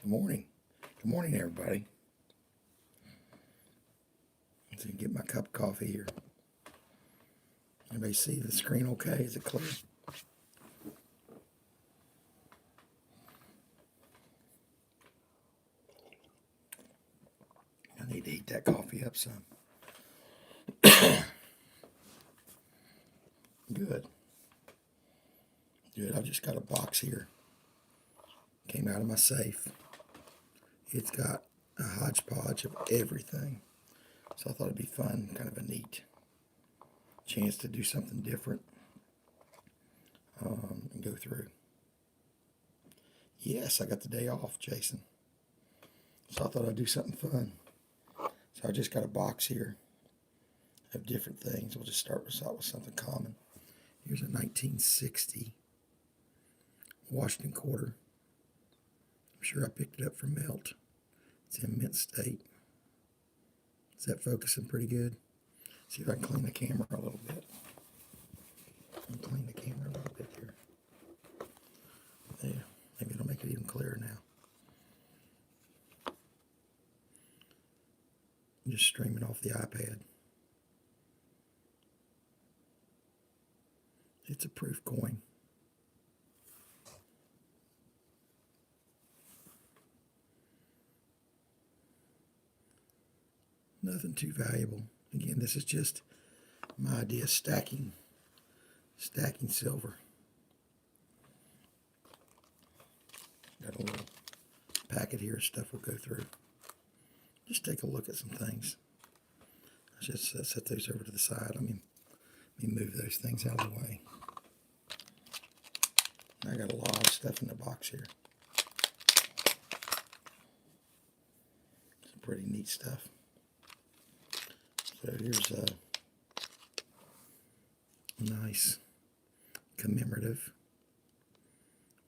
Good morning. Good morning, everybody. Let's get my cup of coffee here. Everybody see the screen okay? Is it clear? I need to heat that coffee up some. Good. Good. I've just got a box here. Came out of my safe. It's got a hodgepodge of everything. So I thought it'd be fun, kind of a neat chance to do something different and go through. Yes, I got the day off, Jason. So I thought I'd do something fun. So I just got a box here of different things. We'll just start with something common. Here's a 1960 Washington quarter. I'm sure I picked it up from Melt. It's in mint state. Is that focusing pretty good? See if I can clean the camera a little bit. Clean the camera a little bit here. There. Maybe it'll make it even clearer now. I'm just streaming off the iPad. It's a proof coin. Nothing too valuable. Again, this is just my idea of stacking silver. Got a little packet here of stuff we'll go through. Just take a look at some things. Let's just set those over to the side. Let me move those things out of the way. I got a lot of stuff in the box here. Some pretty neat stuff. So here's a nice commemorative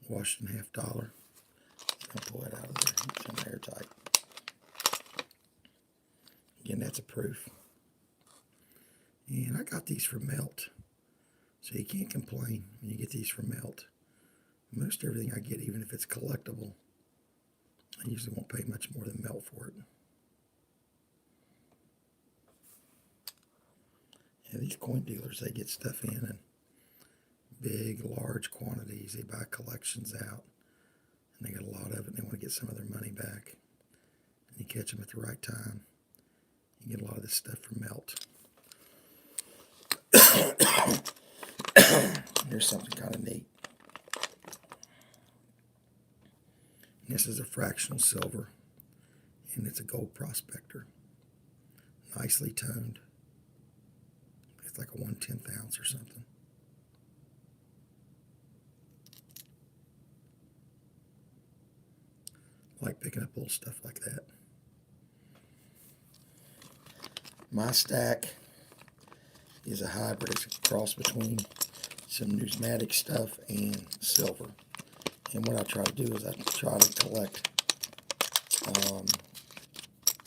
Washington $50. I'll pull it out of there. It's in airtight. Again, that's a proof. And I got these from Melt. So you can't complain when you get these from Melt. Most everything I get, even if it's collectible, I usually won't pay much more than Melt for it. Yeah, these coin dealers, they get stuff in in big, large quantities. They buy collections out, and they got a lot of it, and they want to get some of their money back. And you catch them at the right time. You get a lot of this stuff from Melt. Here's something kind of neat. This is a fractional silver, and it's a gold prospector. Nicely toned. It's like a 1/10 ounce or something. I like picking up little stuff like that. My stack is a hybrid. It's a cross between some numismatic stuff and silver. And what I try to do is I try to collect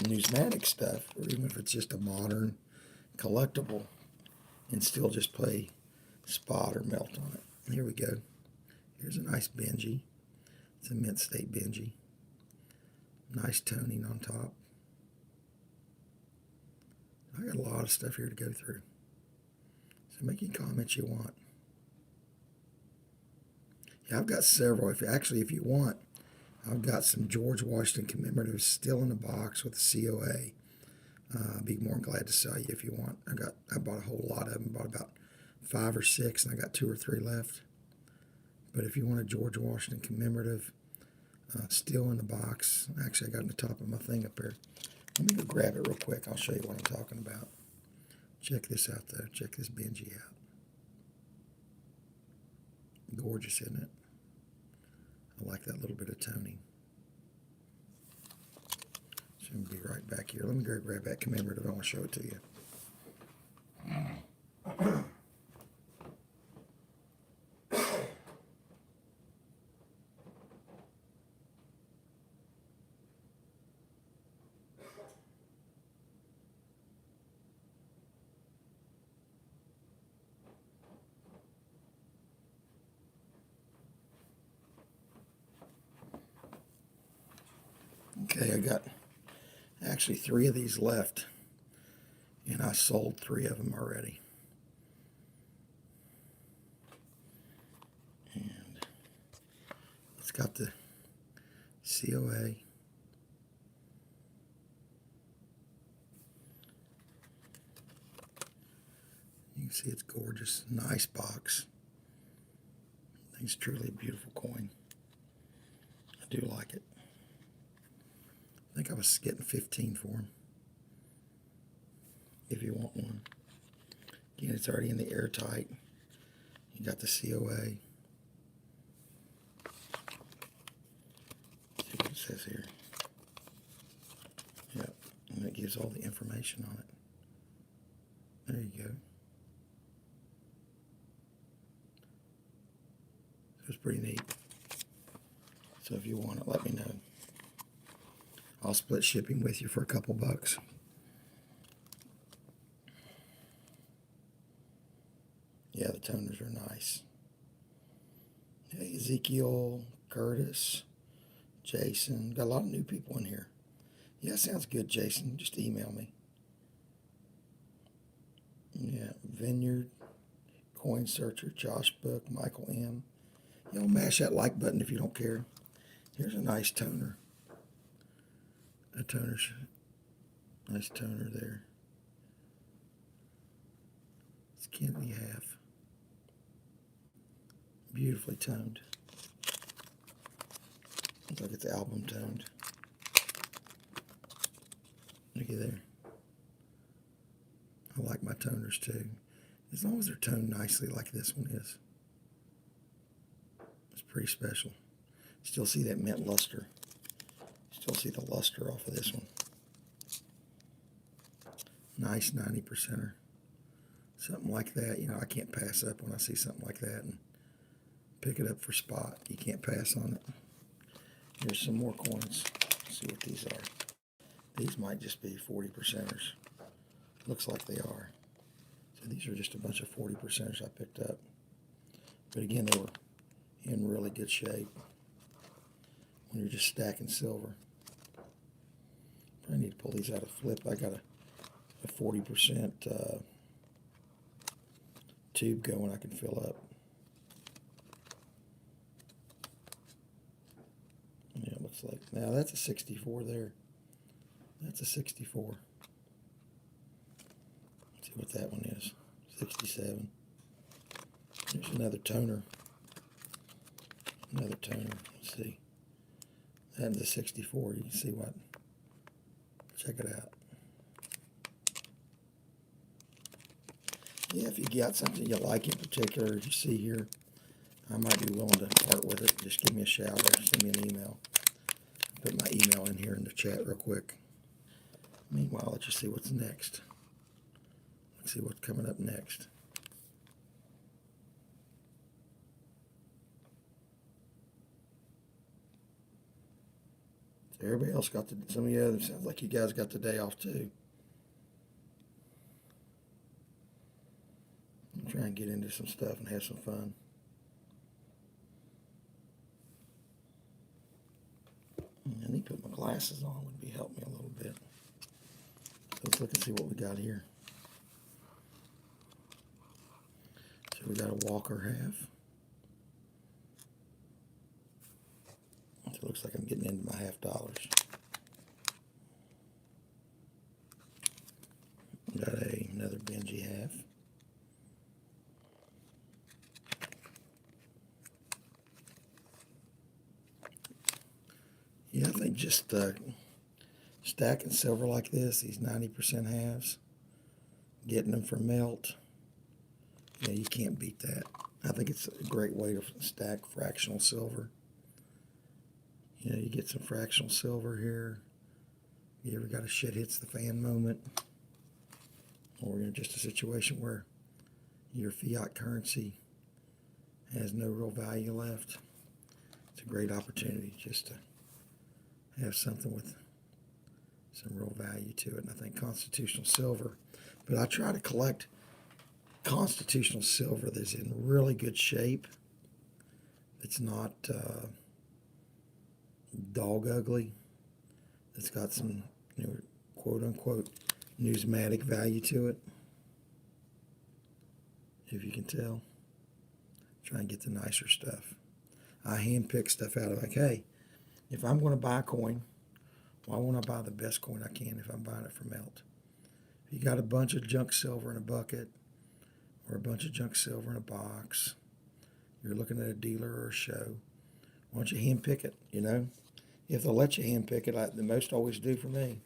numismatic stuff, or even if it's just a modern collectible, and still just play spot or Melt on it. Here we go. Here's a nice Benji. It's a mint state Benji. Nice toning on top. I got a lot of stuff here to go through. So make any comments you want. Yeah, I've got several. If you want, I've got some George Washington commemoratives still in the box with the COA. I'd be more than glad to sell you if you want. I bought a whole lot of them. Bought about 5 or 6, and I got 2 or 3 left. But if you want a George Washington commemorative, still in the box. Actually, I got it on the top of my thing up there. Let me go grab it real quick. I'll show you what I'm talking about. Check this out, though. Check this Benji out. Gorgeous, isn't it? I like that little bit of toning. So I'm going to be right back here. Let me go grab that commemorative. I want to show it to you. Okay, I got actually 3 of these left, and I sold 3 of them already. And it's got the COA. You can see it's gorgeous, nice box. I think it's truly a beautiful coin. I do like it. I think I was getting 15 for them. If you want one. Again, it's already in the airtight. You got the COA. Let's see what it says here. Yep, and it gives all the information on it. There you go. It's pretty neat. So if you want it, let me know. I'll split shipping with you for a couple bucks. Yeah, the toners are nice. Hey, Ezekiel, Curtis, Jason. Got a lot of new people in here. Yeah, sounds good, Jason. Just email me. Yeah, Vineyard, Coin Searcher, Josh Book, Michael M. You know, mash that like button if you don't care. Here's a nice toner. A toner, nice toner there. It's Kennedy half. Beautifully toned. Looks like it's album toned. Looky there. I like my toners too. As long as they're toned nicely like this one is. It's pretty special. Still see that mint luster. Still see the luster off of this one. Nice 90%er. Something like that, you know, I can't pass up when I see something like that and pick it up for spot. You can't pass on it. Here's some more coins. Let's see what these are. These might just be 40%ers. Looks like they are. So these are just a bunch of 40%ers I picked up. But again, they were in really good shape when you're just stacking silver. I need to pull these out of flip. I got a 40% tube going I can fill up. Yeah, it looks like. Now that's a 64 there. That's a 64. Let's see what that one is. 67. There's another toner. Another toner. Let's see. That's a 64. You can see what. Check it out. Yeah, if you got something you like in particular, as you see here, I might be willing to part with it. Just give me a shout or send me an email. Put my email in here in the chat real quick. Meanwhile, let's just see what's next. Let's see what's coming up next. So everybody else got some of you others. Sounds like you guys got the day off too. I'm trying to get into some stuff and have some fun. I need to put my glasses on. Would be help me a little bit. So let's look and see what we got here. So we got a Walker half. So it looks like I'm getting into my $50. Got another Benji half. Yeah, I think just stacking silver like this, these 90% halves, getting them for melt, yeah, you can't beat that. I think it's a great way to stack fractional silver. You know, you get some fractional silver here. You ever got a shit hits the fan moment? Or you're in just a situation where your fiat currency has no real value left. It's a great opportunity just to have something with some real value to it. And I think constitutional silver, but I try to collect constitutional silver that's in really good shape. It's not dog ugly. It's got some, quote unquote, numismatic value to it. If you can tell. Try and get the nicer stuff. I handpick stuff out of, like, hey, if I'm going to buy a coin, why won't I buy the best coin I can if I'm buying it from melt? If you got a bunch of junk silver in a bucket or a bunch of junk silver in a box, you're looking at a dealer or a show, why don't you handpick it, If they'll let you handpick it, like the most always do for me.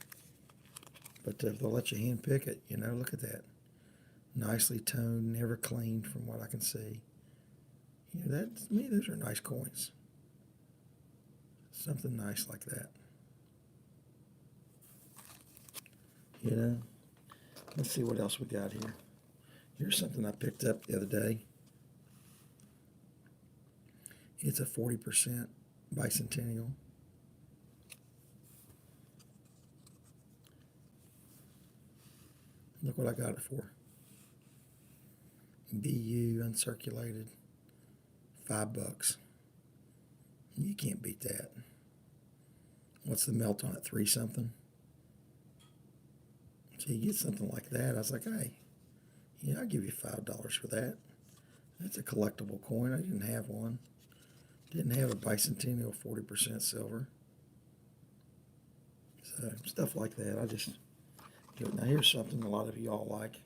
But if they'll let you handpick it, look at that. Nicely toned, never cleaned from what I can see. That, to me, those are nice coins. Something nice like that. Let's see what else we got here. Here's something I picked up the other day. It's a 40% bicentennial. Look what I got it for. BU uncirculated, $5. You can't beat that. What's the melt on it? 3 something. So you get something like that. I was like, hey, I'll give you $5 for that. That's a collectible coin. I didn't have one. Didn't have a bicentennial 40% silver. So stuff like that. I just do it. Now here's something a lot of y'all like.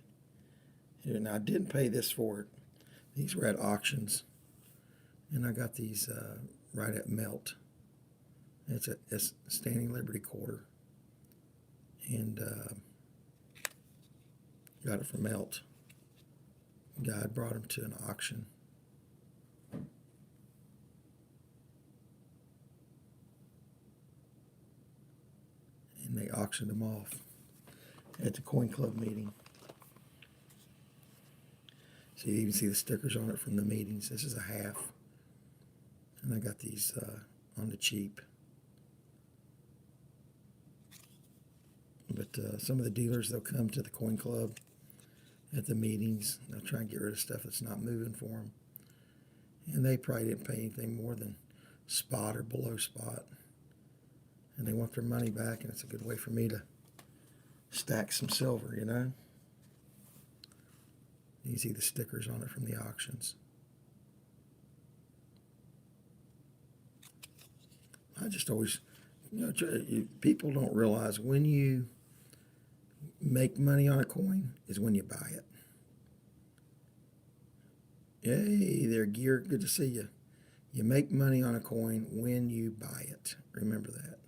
Here, now I didn't pay this for it. These were at auctions, and I got these right at melt. It's a Standing Liberty quarter, and got it from melt. Guy brought them to an auction. And they auctioned them off at the coin club meeting. So you even see the stickers on it from the meetings. This is a half. And I got these on the cheap. But some of the dealers, they'll come to the coin club at the meetings. They'll try and get rid of stuff that's not moving for them. And they probably didn't pay anything more than spot or below spot. And they want their money back, and it's a good way for me to stack some silver, You see the stickers on it from the auctions. I just always, people don't realize when you make money on a coin is when you buy it. Hey there, Gear. Good to see you. You make money on a coin when you buy it. Remember that.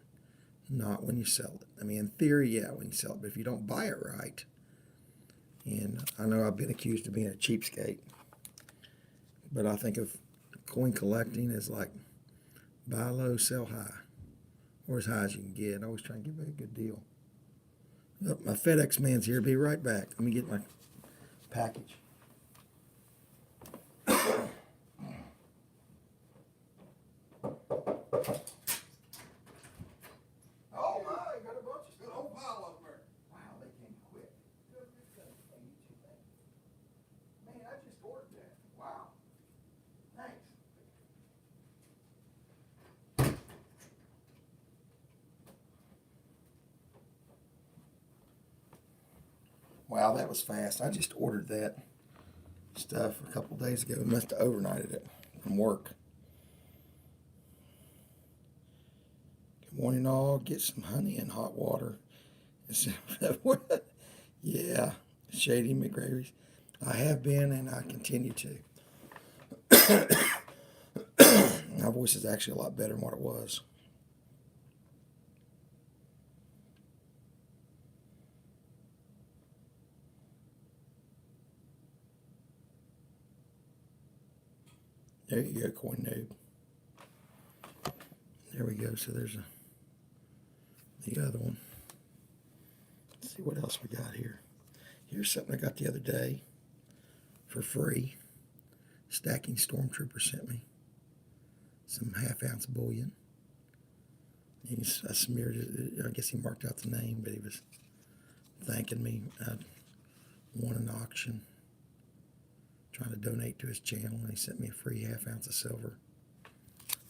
Not when you sell it. I mean, in theory, yeah, when you sell it. But if you don't buy it right, and I know I've been accused of being a cheapskate, but I think of coin collecting as like buy low, sell high, or as high as you can get. I always try and give a good deal. Look, my FedEx man's here. Be right back. Let me get my package. Oh my, got a bunch of good old pile of them there. Wow, they came quick. Man, I just ordered that. Wow. Thanks. Wow, that was fast. I just ordered that stuff a couple days ago. Must have overnighted it from work. Good morning, all. Get some honey and hot water. Yeah, Shady McGravy's. I have been, and I continue to. My voice is actually a lot better than what it was. There you go, Coin Noob. There we go. So there's the other one. Let's see what else we got here. Here's something I got the other day for free. Stacking Stormtrooper sent me some half-ounce bullion. I smeared it. I guess he marked out the name, but he was thanking me. I won an auction trying to donate to his channel, and he sent me a free half-ounce of silver.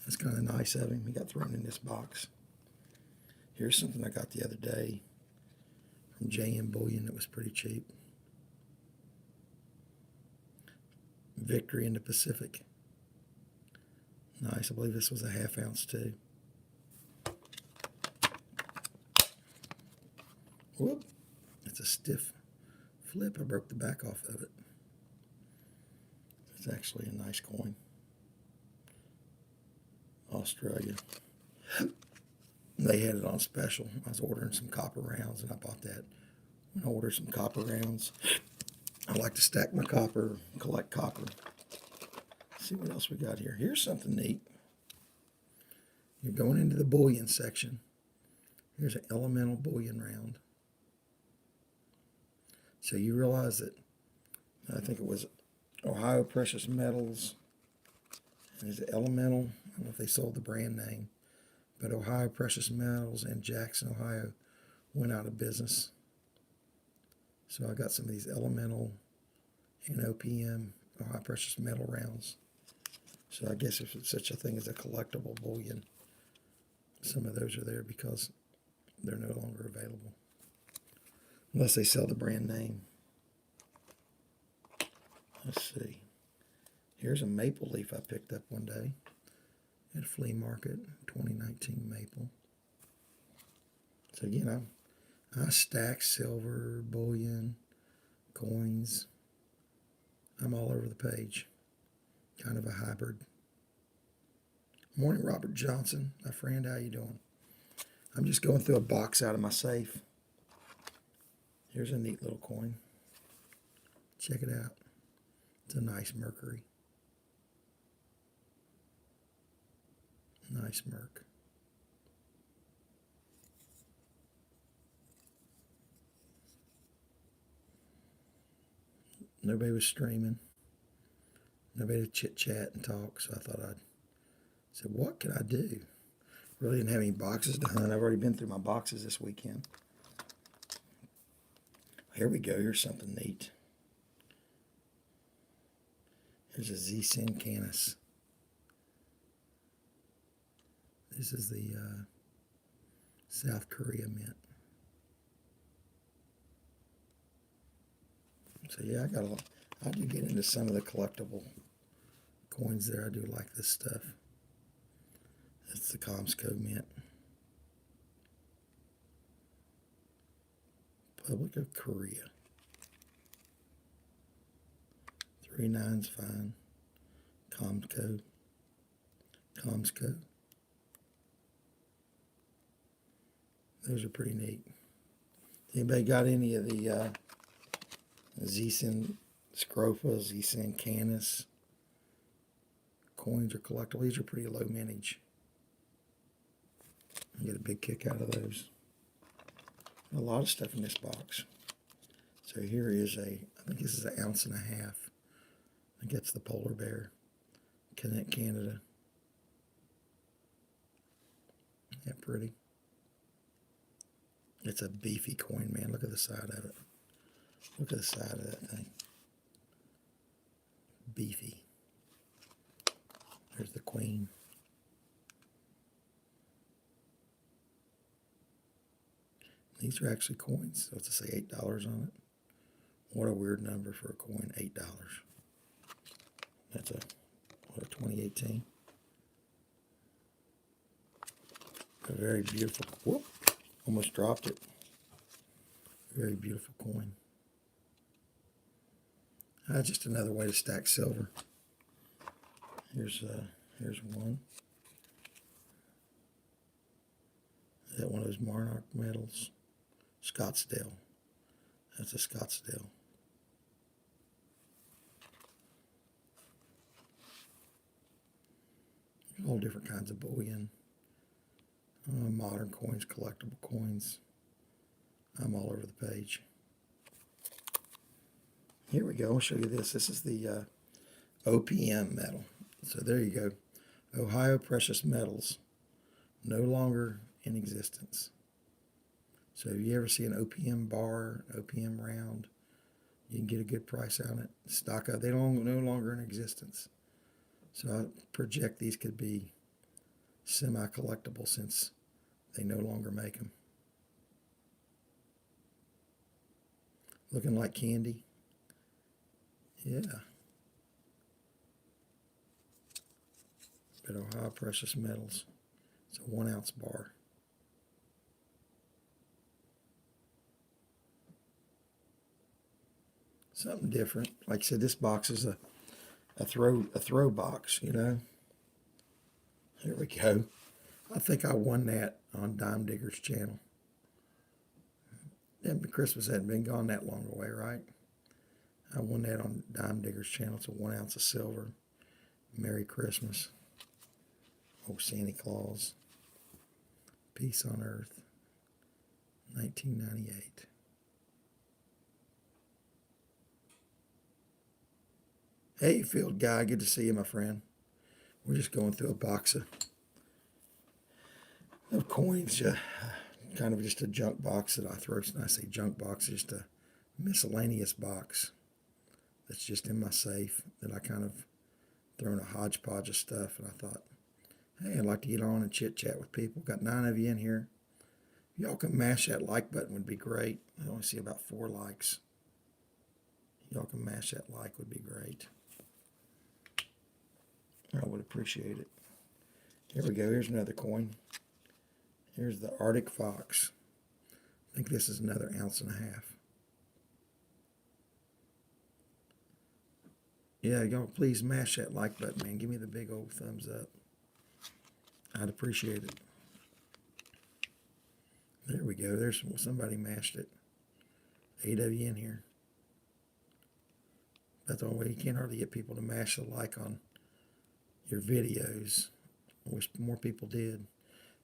That's kind of nice of him. He got thrown in this box. Here's something I got the other day from JM Bullion that was pretty cheap. Victory in the Pacific. Nice. I believe this was a 1/2 ounce too. Whoop. It's a stiff flip. I broke the back off of it. It's actually a nice coin. Australia. They had it on special. I was ordering some copper rounds and I bought that. When I ordered some copper rounds, I like to stack my copper, collect copper. Let's see what else we got here. Here's something neat. You're going into the bullion section. Here's an elemental bullion round. So you realize that, I think it was Ohio Precious Metals, and is it Elemental? I don't know if they sold the brand name, but Ohio Precious Metals and Jackson, Ohio went out of business. So I got some of these Elemental and OPM, Ohio Precious Metal rounds. So I guess if it's such a thing as a collectible bullion, some of those are there because they're no longer available. Unless they sell the brand name. Let's see. Here's a maple leaf I picked up one day at a flea market, 2019 maple. So again, I stack silver, bullion, coins. I'm all over the page. Kind of a hybrid. Morning, Robert Johnson, my friend. How you doing? I'm just going through a box out of my safe. Here's a neat little coin. Check it out. It's a nice mercury. Nice merc. Nobody was streaming. Nobody to chit chat and talk, so I thought I'd say, what can I do? Really didn't have any boxes to hunt. I've already been through my boxes this weekend. Here we go. Here's something neat. Here's a Z-Sin Canis. This is the South Korea mint. So yeah, I do get into some of the collectible coins there. I do like this stuff. That's the Comsco mint. Republic of Korea. 39's fine. Comsco. Those are pretty neat. Anybody got any of the Z-Sin Scrofa, Z-Sin Canis coins or collectible? These are pretty low mintage. I get a big kick out of those. A lot of stuff in this box. So here is I think this is 1.5 ounces. I think that's the polar bear. Connect Canada. Isn't that pretty? It's a beefy coin, man. Look at the side of it. Look at the side of that thing. Beefy. There's the queen. These are actually coins, so it's to say $8 on it. What a weird number for a coin, $8. That's a 2018. A very beautiful, whoop, almost dropped it. Very beautiful coin. Just another way to stack silver. Here's one. Is that one of those Monarch medals? Scottsdale. That's a Scottsdale. All different kinds of bullion. Modern coins, collectible coins. I'm all over the page. Here we go. I'll show you this. This is the OPM metal. So there you go. Ohio Precious Metals. No longer in existence. So if you ever see an OPM bar, OPM round, you can get a good price on it. Stock up. They're no longer in existence. So I project these could be semi-collectible since They no longer make them. Looking like candy. Yeah. But Ohio Precious Metals. It's a 1 ounce bar. Something different. Like I said, this box is a throw box, you know. Here we go. I think I won that on Dime Digger's channel. And Christmas hadn't been gone that long away, right? I won that on Dime Digger's channel. It's a 1 ounce of silver. Merry Christmas. Oh, Santa Claus. Peace on Earth. 1998. Hey, Field Guy. Good to see you, my friend. We're just going through a box of coins. Kind of just a junk box that I throw. And I say junk box, just a miscellaneous box that's just in my safe that I kind of throw in a hodgepodge of stuff. And I thought, hey, I'd like to get on and chit-chat with people. Got 9 of you in here. If y'all can mash that like button would be great. I only see about 4 likes. Y'all can mash that like would be great. I would appreciate it. Here we go. Here's another coin. Here's the Arctic Fox. I think this is another 1.5 ounces. Yeah, y'all please mash that like button, man. Give me the big old thumbs up. I'd appreciate it. There we go. There's somebody mashed it. 8 of you in here. That's the only way. You can't hardly get people to mash the like on your videos. I wish more people did.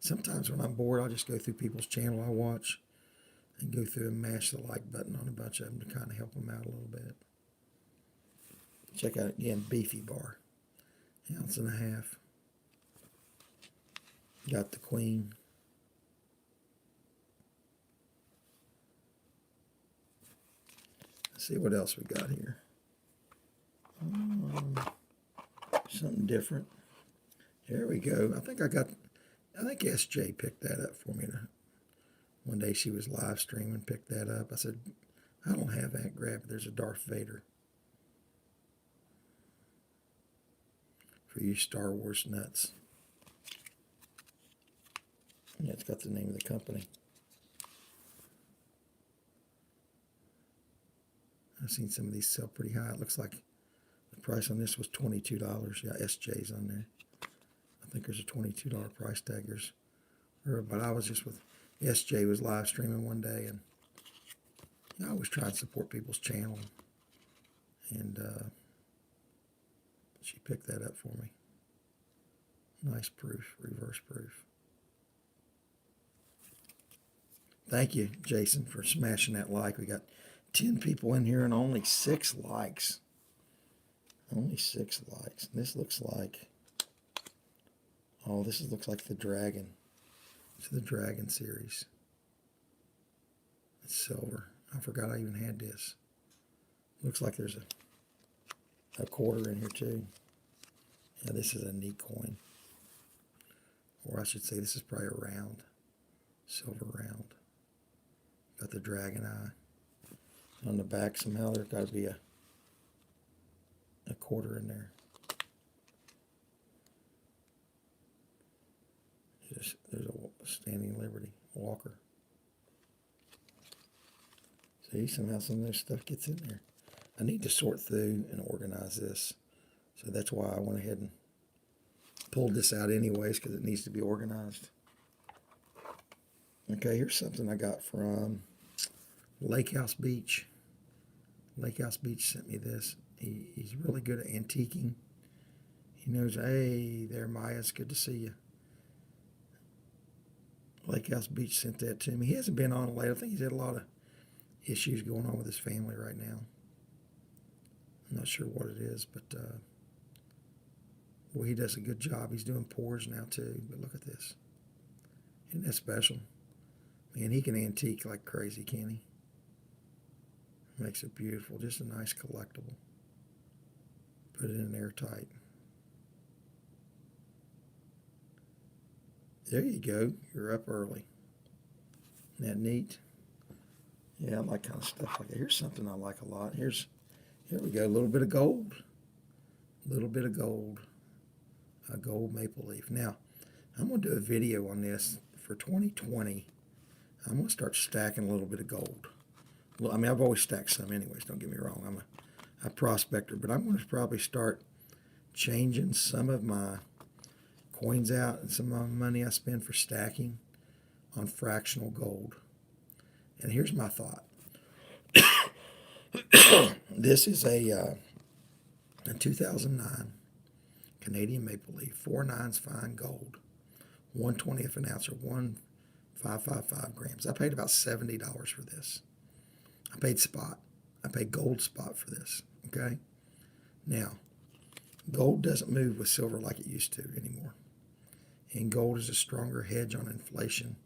Sometimes when I'm bored, I'll just go through people's channel I watch and go through and mash the like button on a bunch of them to kind of help them out a little bit. Check out again, Beefy Bar. 1.5 ounces. Got the Queen. Let's see what else we got here. Something different. Here we go. I think SJ picked that up for me. One day she was live streaming, picked that up. I said, I don't have that. Grab it. There's a Darth Vader. For you Star Wars nuts. Yeah, it's got the name of the company. I've seen some of these sell pretty high. It looks like the price on this was $22. Yeah, SJ's on there. I think there's a $22 price tag. But I was just with SJ was live streaming one day, and I always try and support people's channel. And she picked that up for me. Nice proof, reverse proof. Thank you, Jason, for smashing that like. We got 10 people in here and only 6 likes. Only 6 likes. And this looks like, looks like the Dragon. It's the Dragon series. It's silver. I forgot I even had this. Looks like there's a quarter in here too. Yeah, this is a neat coin. Or I should say this is probably a round. Silver round. Got the dragon eye. On the back somehow there's got to be a quarter in there. There's a Standing Liberty Walker. See, somehow some of this stuff gets in there. I need to sort through and organize this. So that's why I went ahead and pulled this out anyways, because it needs to be organized. Okay, here's something I got from Lake House Beach. Lake House Beach sent me this. He's really good at antiquing. He knows, hey, there, Maya, it's good to see you. Lake House Beach sent that to me. He hasn't been on late. I think he's had a lot of issues going on with his family right now. I'm not sure what it is, but well, he does a good job. He's doing pours now too, but look at this. Isn't that special? Man, he can antique like crazy, can't he? Makes it beautiful. Just a nice collectible. Put it in airtight. There you go. You're up early. Isn't that neat? Yeah, I like kind of stuff like that. Here's something I like a lot. Here we go. A little bit of gold. A little bit of gold. A gold maple leaf. Now, I'm going to do a video on this for 2020. I'm going to start stacking a little bit of gold. Well, I mean, I've always stacked some anyways, don't get me wrong. I'm a prospector, but I'm going to probably start changing some of my coins out and some of my money I spend for stacking on fractional gold. And here's my thought. This is a 2009 Canadian maple leaf, 4/9 fine gold, 1/20th an ounce or 1.555 grams. I paid about $70 for this. I paid spot. I paid gold spot for this. Okay. Now, gold doesn't move with silver like it used to anymore. And gold is a stronger hedge on inflation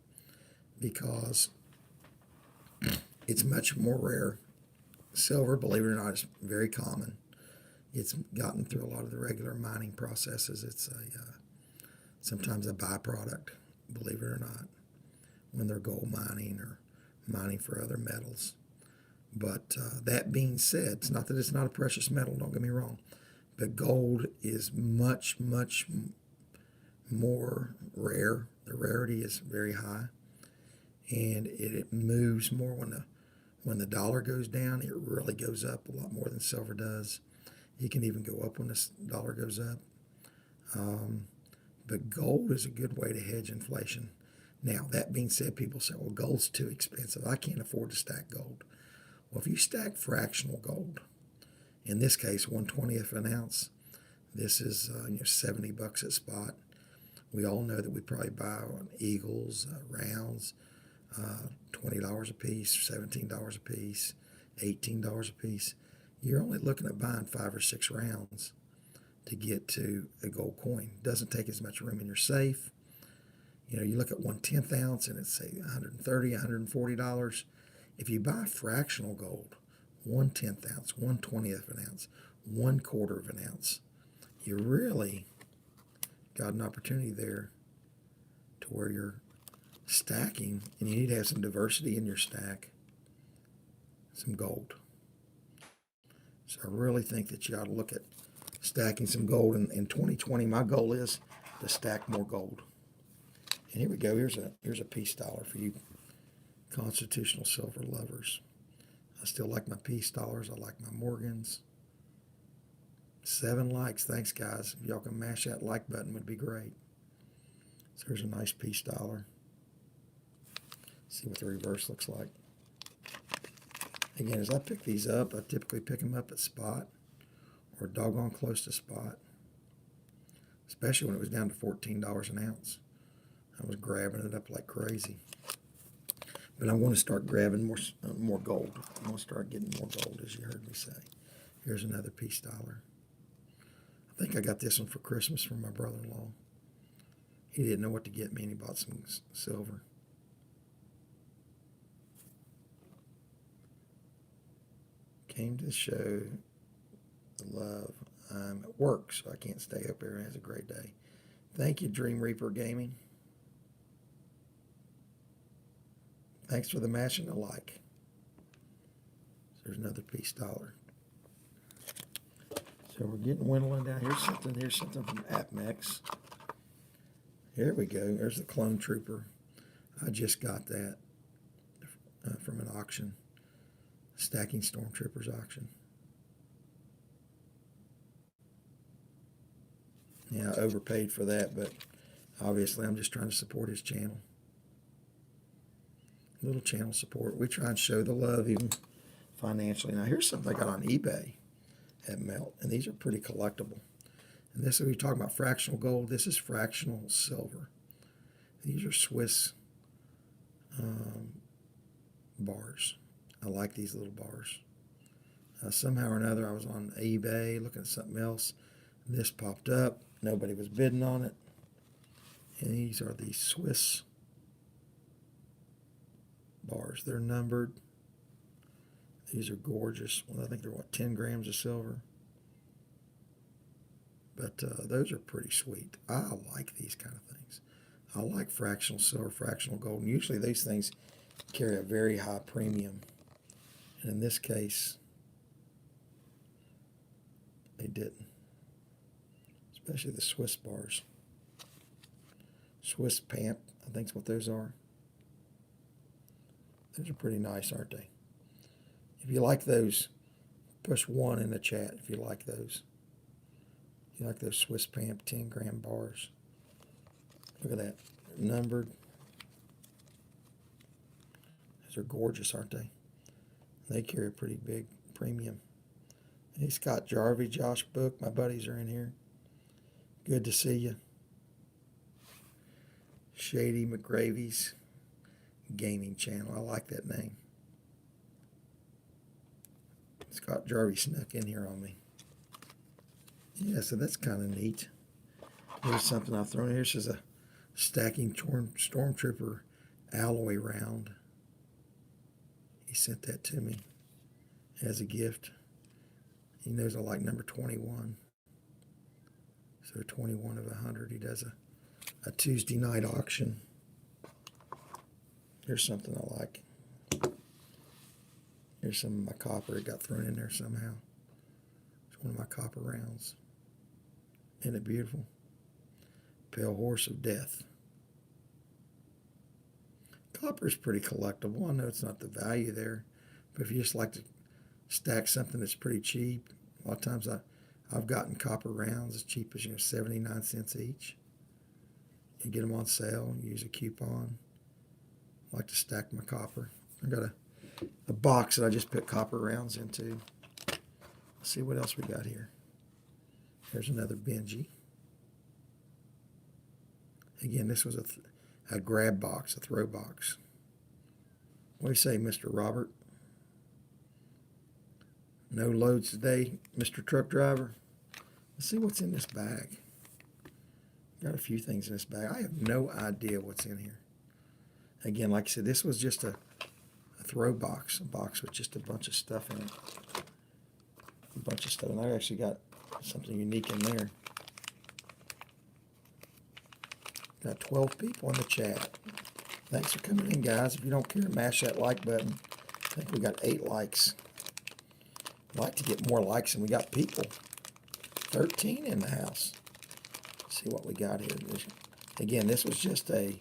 because it's much more rare. Silver, believe it or not, is very common. It's gotten through a lot of the regular mining processes. It's sometimes a byproduct, believe it or not, when they're gold mining or mining for other metals. But that being said, it's not that it's not a precious metal, don't get me wrong, but gold is much, much more rare. The rarity is very high, and it moves more when the dollar goes down. It really goes up a lot more than silver does. It can even go up when the dollar goes up. But gold is a good way to hedge inflation. Now, that being said, people say, well, gold's too expensive. I can't afford to stack gold. Well, if you stack fractional gold, in this case, 1/20th an ounce, this is $70 at spot. We all know that we probably buy on Eagles, rounds, $20 a piece, $17 a piece, $18 a piece. You're only looking at buying 5 or 6 rounds to get to a gold coin. It doesn't take as much room in your safe. You look at 1/10 ounce and it's say $130, $140. If you buy fractional gold, 1/10 ounce, 1/20th an ounce, 1/4 of an ounce, you really got an opportunity there to where you're stacking, and you need to have some diversity in your stack, some gold. So I really think that you ought to look at stacking some gold. In 2020, my goal is to stack more gold. And here we go. Here's a peace dollar for you constitutional silver lovers. I still like my peace dollars. I like my Morgans. 7 likes. Thanks, guys. If y'all can mash that like button, would be great. So here's a nice peace dollar. See what the reverse looks like. Again, as I pick these up, I typically pick them up at spot or doggone close to spot, especially when it was down to $14 an ounce. I was grabbing it up like crazy. But I want to start grabbing more gold. I want to start getting more gold, as you heard me say. Here's another peace dollar. I think I got this one for Christmas from my brother-in-law. He didn't know what to get me, and he bought some silver. Came to the show. Love. I'm at work, so I can't stay up here. Has a great day. Thank you, Dream Reaper Gaming. Thanks for the mash and the like. There's another peace dollar. So we're getting dwindling down. Here's something from AppMex. Here we go. There's the Clone Trooper. I just got that from an auction. Stacking Stormtroopers auction. Yeah, I overpaid for that, but obviously I'm just trying to support his channel. Little channel support. We try and show the love even financially. Now here's something I got on eBay at Melt, and these are pretty collectible. And this is, we're talking about fractional gold. This is fractional silver. These are Swiss bars. I like these little bars. Somehow or another, I was on eBay looking at something else. This popped up. Nobody was bidding on it. And these are the Swiss bars. They're numbered. These are gorgeous. Well, I think they're, 10 grams of silver? But those are pretty sweet. I like these kind of things. I like fractional silver, fractional gold. And usually these things carry a very high premium. And in this case, they didn't. Especially the Swiss bars. Swiss Pamp, I think is what those are. Those are pretty nice, aren't they? If you like those, push 1 in the chat if you like those. You like those Swiss Pamp 10-gram bars. Look at that. They're numbered. Those are gorgeous, aren't they? They carry a pretty big premium. Hey, Scott Jarvey, Josh Book, my buddies are in here. Good to see you. Shady McGravy's Gaming Channel. I like that name. Scott Jarvey snuck in here on me. Yeah, so that's kind of neat. Here's something I've thrown in here. This is a stacking Stormtrooper alloy round. He sent that to me as a gift. He knows I like number 21. So 21 of 100. He does a Tuesday night auction. Here's something I like. Here's some of my copper. It got thrown in there somehow. It's one of my copper rounds. Isn't it beautiful? Pale Horse of Death. Copper is pretty collectible. I know it's not the value there, but if you just like to stack something that's pretty cheap, a lot of times I've gotten copper rounds as cheap as 79 cents each. You get them on sale and use a coupon. I like to stack my copper. I got a box that I just put copper rounds into. Let's see what else we got here. There's another Benji. Again, this was a grab box, a throw box. What do you say, Mr. Robert? No loads today, Mr. Truck Driver. Let's see what's in this bag. Got a few things in this bag. I have no idea what's in here. Again, like I said, this was just a throw box, a box with just a bunch of stuff in it. A bunch of stuff, and I actually got something unique in there. Got 12 people in the chat. Thanks for coming in, guys. If you don't care, mash that like button. I think we got 8 likes. I'd like to get more likes, and we got people. 13 in the house. Let's see what we got here. Again, this was just a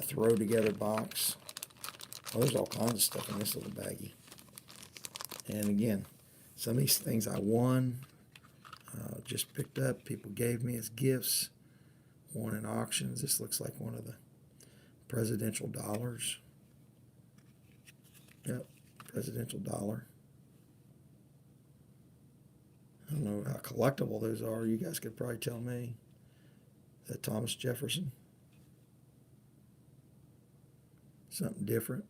throw together box. Well, there's all kinds of stuff in this little baggie. And again, some of these things I won, just picked up, people gave me as gifts, won in auctions. This looks like one of the presidential dollars. Yep, presidential dollar. I don't know how collectible those are. You guys could probably tell me. Is that Thomas Jefferson? Something different.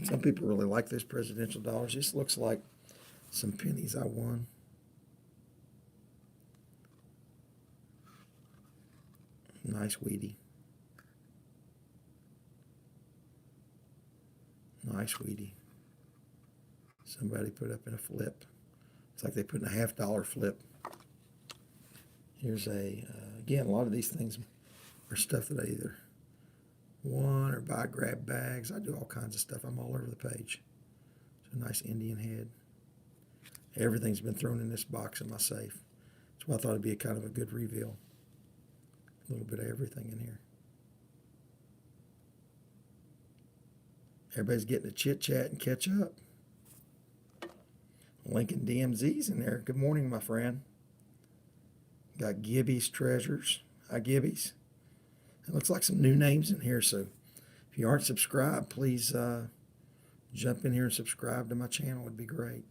Some people really like those presidential dollars. This looks like some pennies I won. Nice weedy. Nice weedy. Somebody put up in a flip. It's like they put in a $50 flip. Here's again, a lot of these things are stuff that I either won or buy grab bags. I do all kinds of stuff. I'm all over the page. It's a nice Indian head. Everything's been thrown in this box in my safe. That's why I thought it'd be a kind of a good reveal. A little bit of everything in here. Everybody's getting to chit chat and catch up. Lincoln DMZ's in there. Good morning, my friend. Got Gibby's Treasures. Hi, Gibby's. It looks like some new names in here, so if you aren't subscribed, please jump in here and subscribe to my channel. It would be great.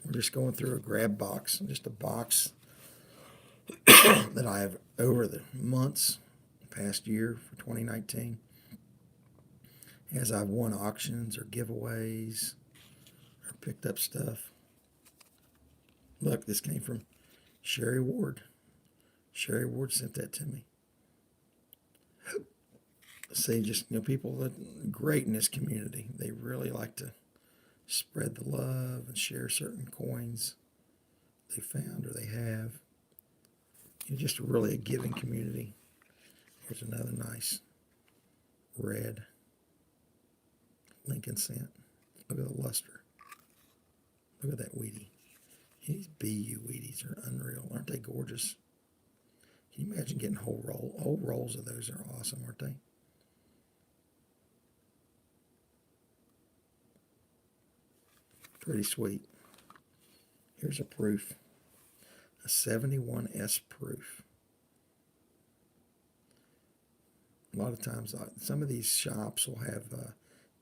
We're just going through a grab box, just a box that I have over the months, past year for 2019, as I've won auctions or giveaways or picked up stuff. Look, this came from Sherry Ward. Sherry Ward sent that to me. See, just, people that are great in this community. They really like to spread the love and share certain coins they found or they have. You're just really a giving community. Here's another nice red Lincoln cent. Look at the luster. Look at that Wheatie. These BU Wheaties are unreal. Aren't they gorgeous? Can you imagine getting whole rolls of those are awesome, aren't they? Pretty sweet. Here's a proof. A 71S proof. A lot of times, some of these shops will have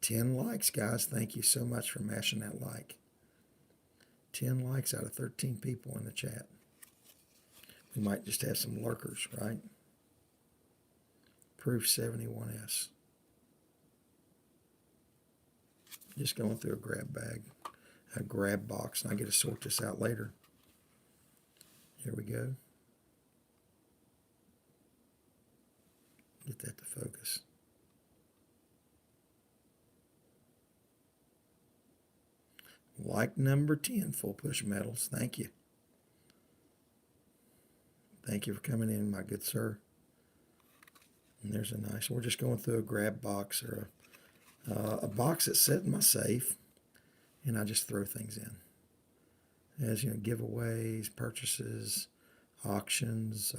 10 likes. Guys, thank you so much for mashing that like. 10 likes out of 13 people in the chat. We might just have some lurkers, right? Proof 71S. Just going through a grab box, and I get to sort this out later. Here we go. Get that to focus. Like number 10, full push metals. Thank you. Thank you for coming in, my good sir. And there's a nice, we're just going through a grab box or a box that's set in my safe, and I just throw things in. As you know, giveaways, purchases, auctions,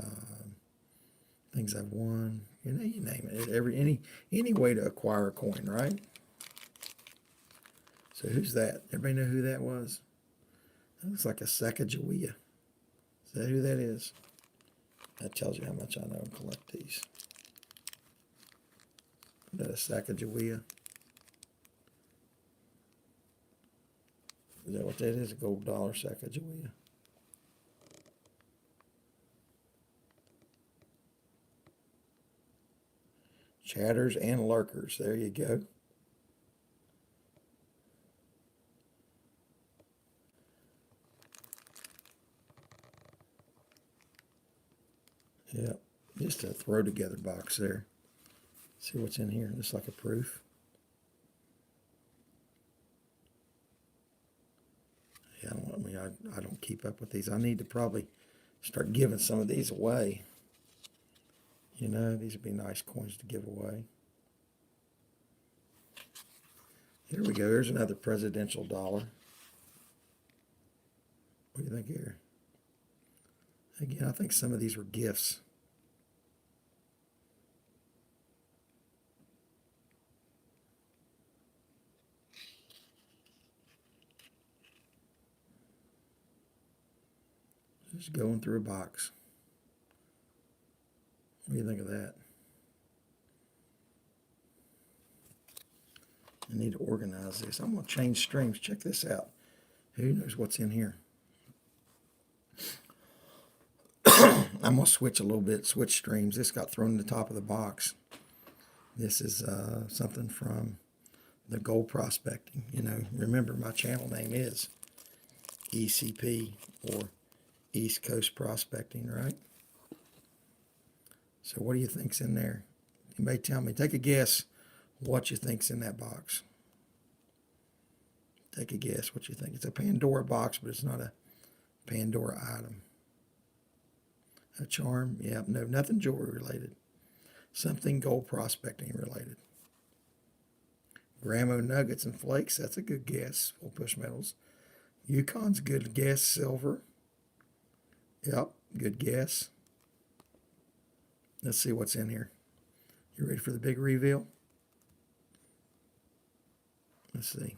things I've won. You know, you name it. Any way to acquire a coin, right? So who's that? Everybody know who that was? That looks like a Sacagawea. Is that who that is? That tells you how much I know and collect these. Is that a Sacagawea? Is that what that is? A gold dollar Sacagawea? Chatters and lurkers. There you go. Yep. Just a throw together box there. See what's in here. Just like a proof. Yeah, I don't keep up with these. I need to probably start giving some of these away. You know, these would be nice coins to give away. Here we go. Here's another presidential dollar. What do you think here? Again, I think some of these were gifts. Just going through a box. What do you think of that? I need to organize this. I'm going to change streams. Check this out. Who knows what's in here? I'm going to switch a little bit, switch streams. This got thrown in the top of the box. This is something from the gold prospecting. You know, remember my channel name is ECP, or East Coast Prospecting, right? So what do you think's in there? Anybody tell me? Take a guess what you think's in that box. Take a guess what you think. It's a Pandora box, but it's not a Pandora item. A charm? Yeah, no, nothing jewelry related. Something gold prospecting related. Gramo nuggets and flakes, that's a good guess. Full push metals. Yukon's good guess. Silver. Yep, good guess. Let's see what's in here. You ready for the big reveal? Let's see.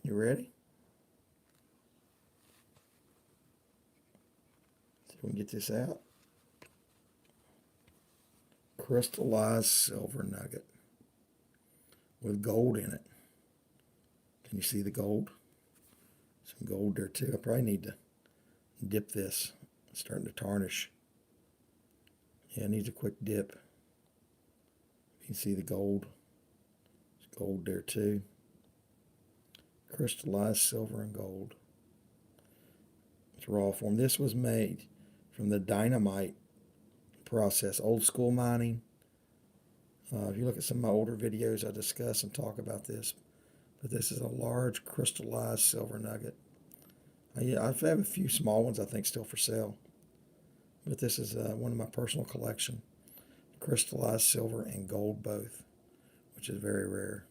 You ready? See if we can get this out. Crystallized silver nugget with gold in it. Can you see the gold? Some gold there too. I probably need to dip this. It's starting to tarnish. Yeah, it needs a quick dip. You can see the gold. There's gold there too. Crystallized silver and gold. It's raw form. This was made from the dynamite process, old school mining. If you look at some of my older videos, I discuss and talk about this. But this is a large crystallized silver nugget. Yeah, I have a few small ones I think still for sale. But this is one of my personal collection. Crystallized silver and gold both, which is very rare.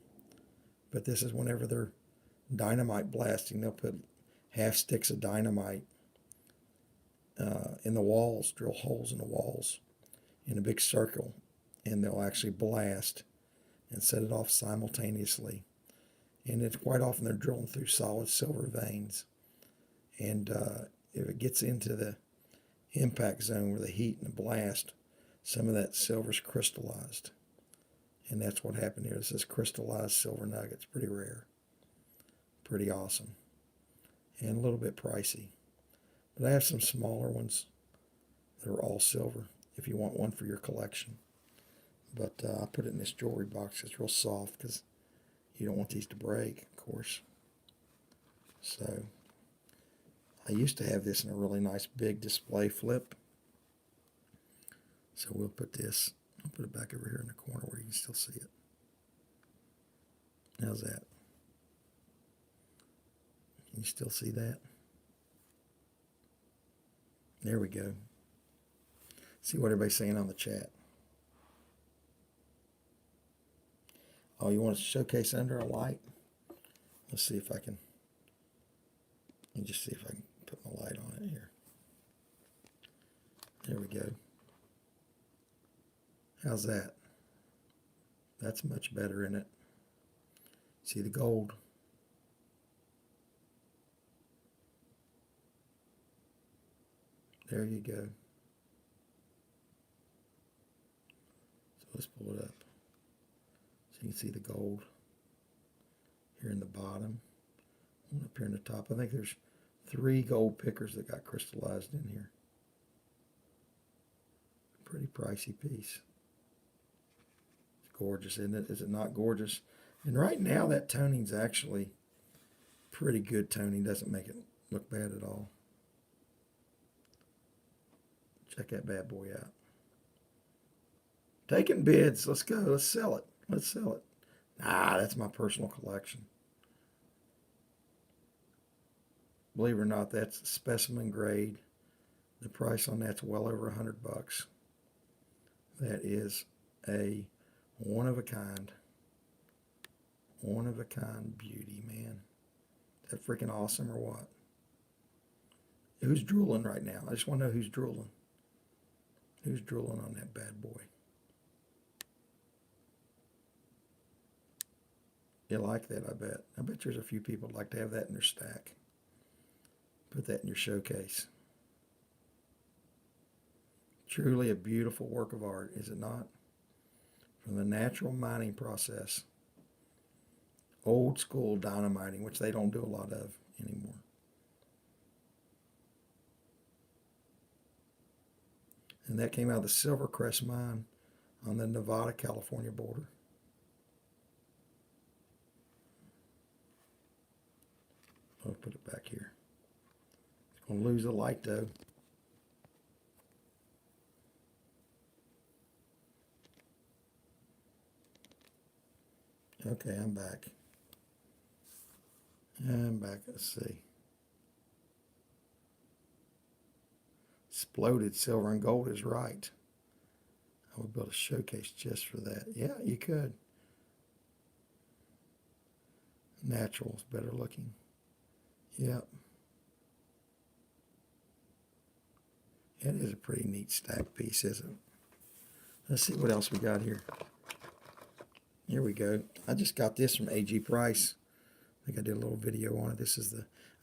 But this is whenever they're dynamite blasting, they'll put half sticks of dynamite in the walls, drill holes in the walls in a big circle, and they'll actually blast and set it off simultaneously. And it's quite often they're drilling through solid silver veins. And if it gets into the impact zone where the heat and the blast, some of that silver's crystallized. And that's what happened here. This is crystallized silver nuggets. Pretty rare. Pretty awesome. And a little bit pricey. But I have some smaller ones that are all silver if you want one for your collection. But I put it in this jewelry box. It's real soft because you don't want these to break, of course. So I used to have this in a really nice big display flip. So we'll put this, I'll put it back over here in the corner where you can still see it. How's that? Can you still see that? There we go. See what everybody's saying on the chat. Oh, you want to showcase under a light? Let's see if I can. Let me just see if I can put my light on it here. There we go. How's that? That's much better, isn't it? See the gold? There you go. So let's pull it up. So you can see the gold here in the bottom. One up here in the top. I think there's 3 gold pickers that got crystallized in here. Pretty pricey piece. It's gorgeous, isn't it? Is it not gorgeous? And right now that toning's actually pretty good toning. Doesn't make it look bad at all. Check that bad boy out. Taking bids. Let's go. Let's sell it. Let's sell it. Nah, that's my personal collection. Believe it or not, that's specimen grade. The price on that's well over $100. That is a one-of-a-kind beauty, man. Is that freaking awesome or what? Who's drooling right now? I just want to know who's drooling. Who's drooling on that bad boy? You like that, I bet. I bet there's a few people that like to have that in their stack. Put that in your showcase. Truly a beautiful work of art, is it not? From the natural mining process. Old school dynamiting, which they don't do a lot of anymore. And that came out of the Silvercrest mine on the Nevada-California border. I'll put it back here. It's going to lose the light though. Okay, I'm back. Let's see. Exploded silver and gold is right. I would build a showcase just for that. Yeah, you could. Natural's better looking. Yep. It is a pretty neat stack piece, isn't it? Let's see what else we got here. Here we go. I just got this from A.G. Price. I think I did a little video on it. This is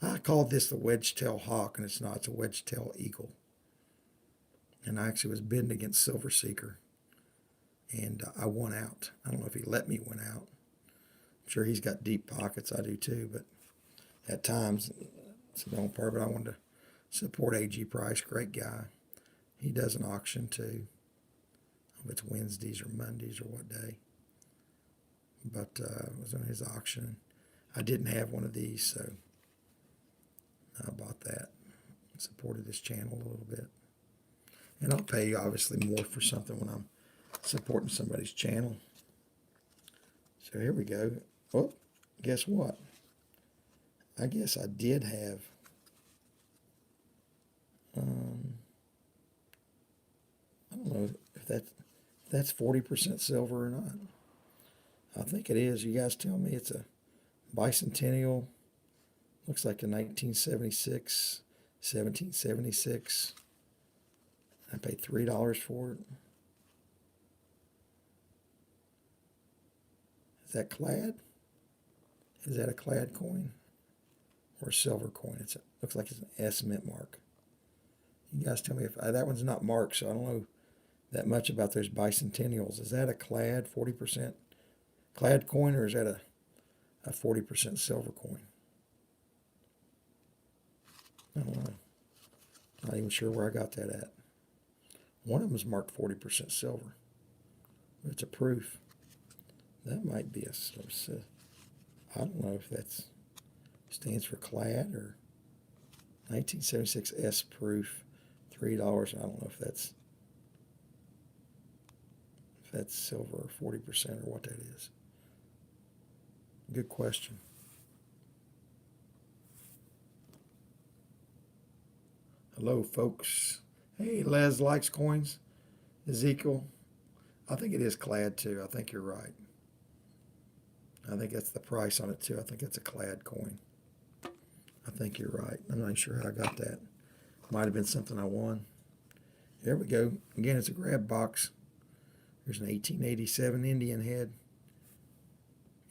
I called this the wedge-tail hawk, and it's not. It's a wedge-tail eagle. And I actually was bidding against Silver Seeker. And I won out. I don't know if he let me win out. I'm sure he's got deep pockets. I do too. But at times, it's the only part. But I wanted to support A.G. Price. Great guy. He does an auction too. I don't know if it's Wednesdays or Mondays or what day. But it was on his auction. I didn't have one of these, so I bought that. Supported his channel a little bit. And I'll pay, obviously, more for something when I'm supporting somebody's channel. So here we go. Oh, guess what? I guess I did have I don't know if that's 40% silver or not. I think it is. You guys tell me. It's a bicentennial. Looks like a 1976, 1776. I paid $3 for it. Is that clad? Is that a clad coin or a silver coin? Looks like it's an S mint mark. You guys tell me if that one's not marked, so I don't know that much about those bicentennials. Is that a clad 40% clad coin, or is that a 40% silver coin? I don't know. Not even sure where I got that at. One of them is marked 40% silver. It's a proof. That might be I don't know if that stands for clad or 1976 S proof, $3. I don't know if that's silver or 40% or what that is. Good question. Hello, folks. Hey, Les likes coins. Ezekiel, I think it is clad too. I think you're right. I think that's the price on it too. I think it's a clad coin. I think you're right. I'm not sure how I got that. Might have been something I won. There we go. Again, it's a grab box. There's an 1887 Indian head.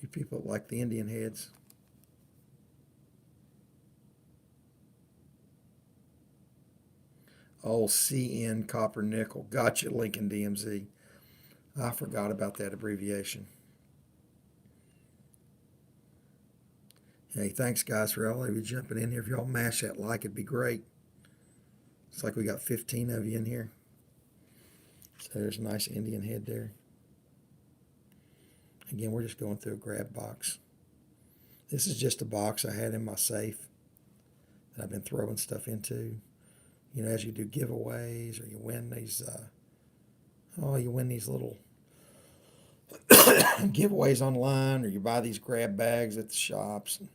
You people like the Indian heads. Oh, CN copper nickel. Gotcha, Lincoln DMZ. I forgot about that abbreviation. Hey, thanks, guys, for all of you jumping in here. If y'all mash that like, it'd be great. It's like we got 15 of you in here. So there's a nice Indian head there. Again, we're just going through a grab box. This is just a box I had in my safe that I've been throwing stuff into. You know, as you do giveaways or you win these, you win these little giveaways online, or you buy these grab bags at the shops. And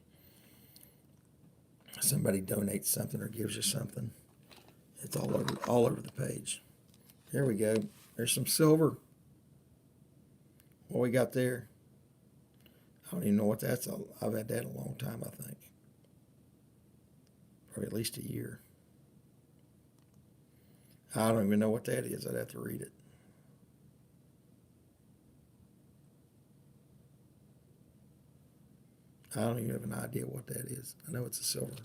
somebody donates something or gives you something. It's all over the page. There we go. There's some silver. What we got there? I don't even know what that's. I've had that a long time, I think. Probably at least a year. I don't even know what that is. I'd have to read it. I don't even have an idea what that is. I know it's a silver.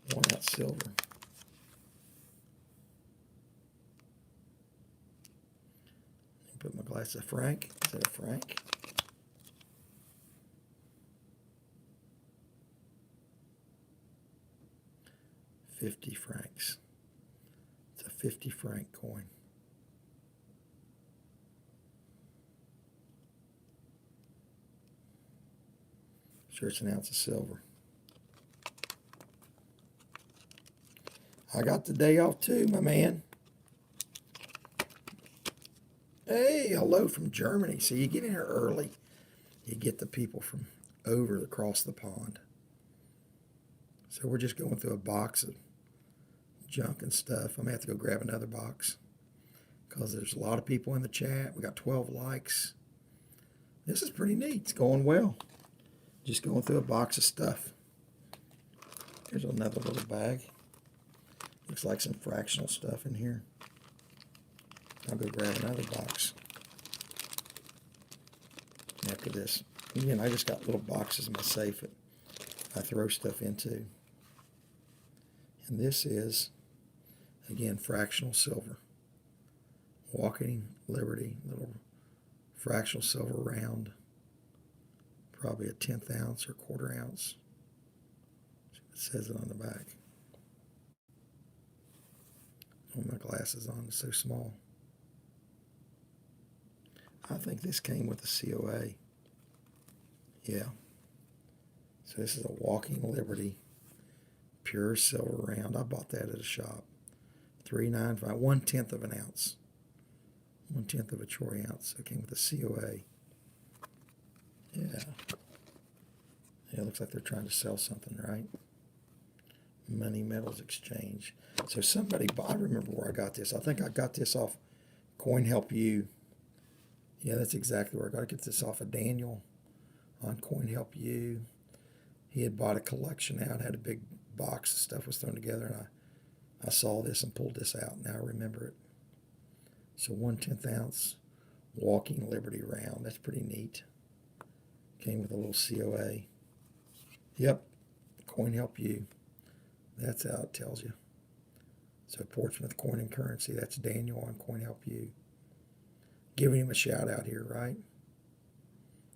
1-ounce silver. Put my glass of Frank. Is that a Frank? $50 francs. It's a 50 franc coin. Sure, it's 1 ounce of silver. I got the day off too, my man. Hey, hello from Germany. So you get in here early. You get the people from across the pond. So we're just going through a box of junk and stuff. I'm going to have to go grab another box because there's a lot of people in the chat. We got 12 likes. This is pretty neat. It's going well. Just going through a box of stuff. Here's another little bag. Looks like some fractional stuff in here. I'll go grab another box after this. Again, I just got little boxes in my safe that I throw stuff into. And this is, again, fractional silver. Walking Liberty, little fractional silver round. Probably a 1/10 ounce or 1/4 ounce. It says it on the back. Oh, my glasses on, it's so small. I think this came with the COA. Yeah. So this is a Walking Liberty pure silver round. I bought that at a shop. $3.95, 1/10 of an ounce. 1/10 of a troy ounce. So it came with a COA. Yeah. Yeah, it looks like they're trying to sell something, right? Money Metals Exchange. So somebody, I remember where I got this. I think I got this off Coin Help You. Yeah, that's exactly where I got to get this off of Daniel on Coin Help You. He had bought a collection out, had a big box of stuff was thrown together, and I saw this and pulled this out. Now I remember it. So 1/10 ounce Walking Liberty round. That's pretty neat. Came with a little COA. Yep, Coin Help You. That's how it tells you. So Portsmouth Coin and Currency. That's Daniel on Coin Help You. Giving him a shout out here, right?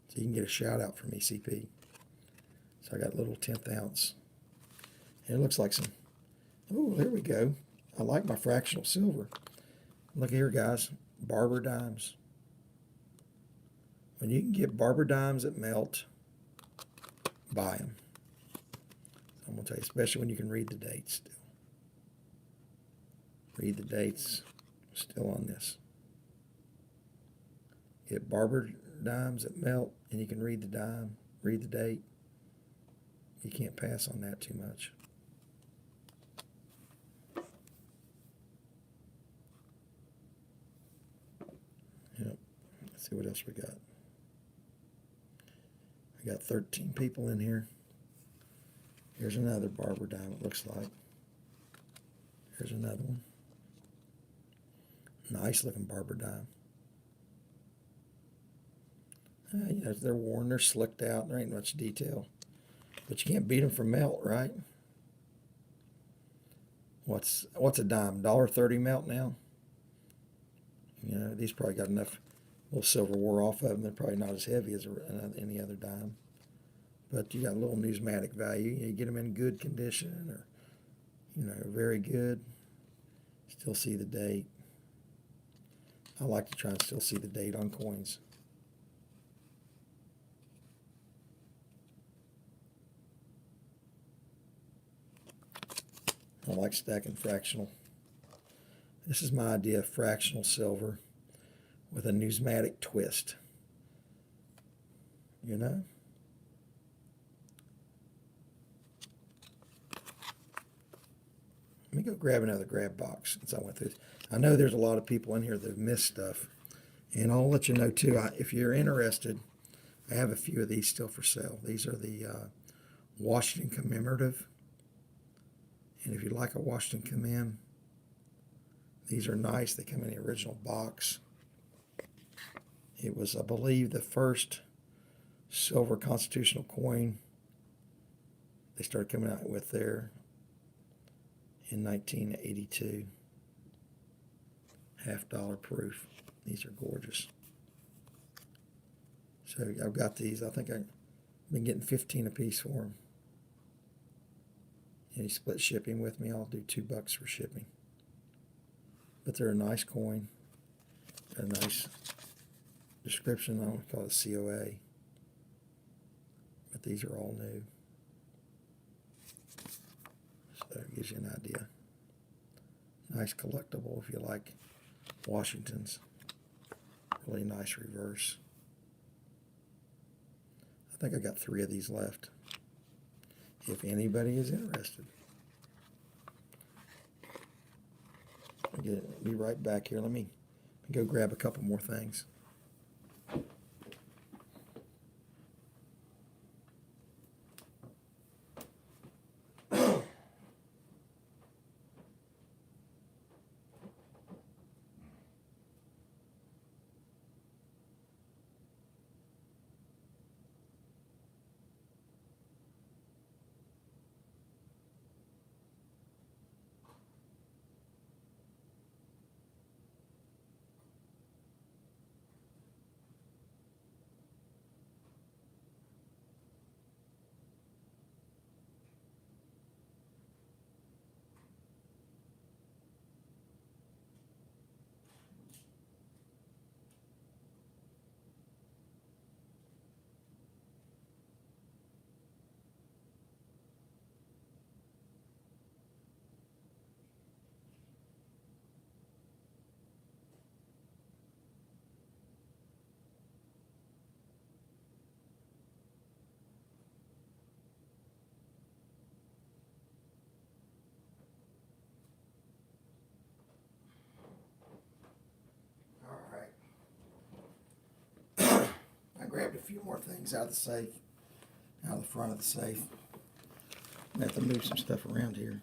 So you can get a shout out from ECP. So I got a little 10th ounce. And it looks like some, oh, there we go. I like my fractional silver. Look here, guys. Barber dimes. When you can get Barber dimes that melt, buy them. So I'm going to tell you, especially when you can read the dates still. Read the dates still on this. Get Barber dimes that melt, and you can read the dime, read the date. You can't pass on that too much. Yep. Let's see what else we got. I got 13 people in here. Here's another Barber dime, it looks like. Here's another one. Nice looking Barber dime. You know, they're worn, they're slicked out, there ain't much detail. But you can't beat them for melt, right? What's a dime? $1.30 melt now? You know, these probably got enough little silver wore off of them. They're probably not as heavy as any other dime. But you got a little numismatic value. You get them in good condition or, you know, very good. Still see the date. I like to try and still see the date on coins. I like stacking fractional. This is my idea of fractional silver with a numismatic twist. You know? Let me go grab another grab box since I went through this. I know there's a lot of people in here that have missed stuff. And I'll let you know too, if you're interested, I have a few of these still for sale. These are the Washington commemorative. And if you like a Washington commem, these are nice. They come in the original box. It was, I believe, the first silver constitutional coin they started coming out with there in 1982. $50 proof. These are gorgeous. So I've got these. I think I've been getting 15 a piece for them. And you split shipping with me, I'll do $2 for shipping. But they're a nice coin. Got a nice description. I don't call it COA. But these are all new. So it gives you an idea. Nice collectible if you like Washington's. Really nice reverse. I think I got 3 of these left. If anybody is interested. I'll be right back here. Let me go grab a couple more things. few more things out of the safe, out of the front of the safe. I have to move some stuff around here.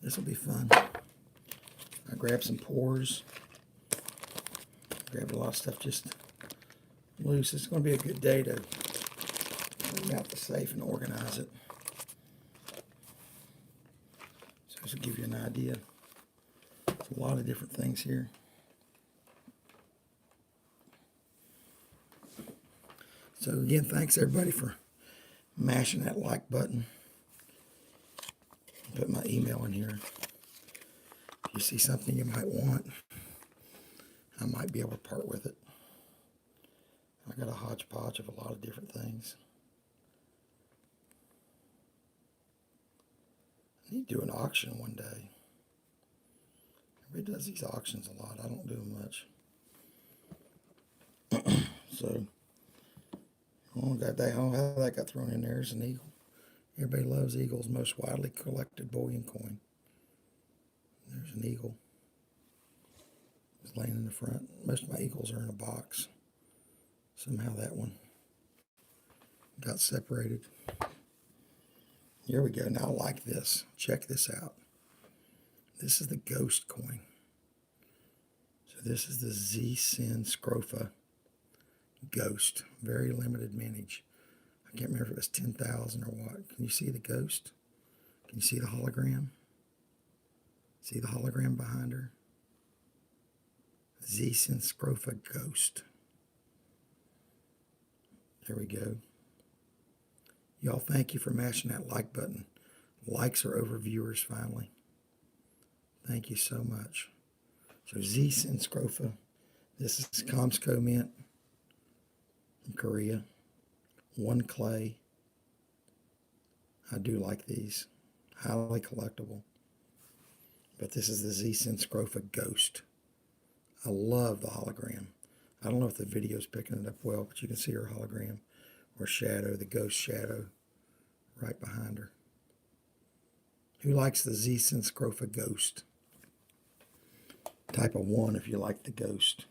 This will be fun. I grabbed some pores. Grabbed a lot of stuff just loose. It's going to be a good day to clean out the safe and organize it. So this will give you an idea. There's a lot of different things here. So again, thanks everybody for mashing that like button. Put my email in here. If you see something you might want, I might be able to part with it. I got a hodgepodge of a lot of different things. I need to do an auction one day. Everybody does these auctions a lot. I don't do them much. So, how that got thrown in there is an eagle. Everybody loves eagles, most widely collected bullion coin. There's an eagle. It's laying in the front. Most of my eagles are in a box. Somehow that one got separated. Here we go. Now I like this. Check this out. This is the ghost coin. So this is the Z-Sin Scrofa Ghost. Very limited mintage. I can't remember if it was 10,000 or what. Can you see the ghost? Can you see the hologram? See the hologram behind her? Z-Sin Scrofa Ghost. There we go. Y'all, thank you for mashing that like button. Likes are over viewers finally. Thank you so much. So Z-Sin Scrofa. This is Comsco Mint in Korea. One clay. I do like these. Highly collectible. But this is the Z-Sin Scrofa Ghost. I love the hologram. I don't know if the video's picking it up well, but you can see her hologram or shadow, the ghost shadow right behind her. Who likes the Z-Sin Scrofa Ghost? Type of 1 if you like the ghost.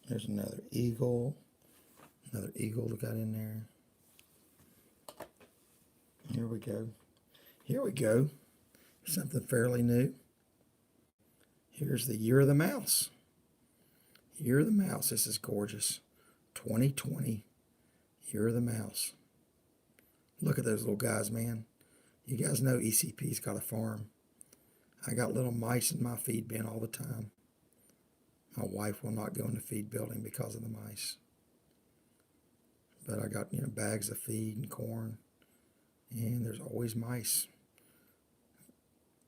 There's another eagle. Another eagle that got in there. Here we go. Here we go. Something fairly new. Here's the Year of the Mouse. Year of the Mouse. This is gorgeous. 2020. Year of the Mouse. Look at those little guys, man. You guys know ECP's got a farm. I got little mice in my feed bin all the time. My wife will not go in the feed building because of the mice. But I got, bags of feed and corn. And there's always mice.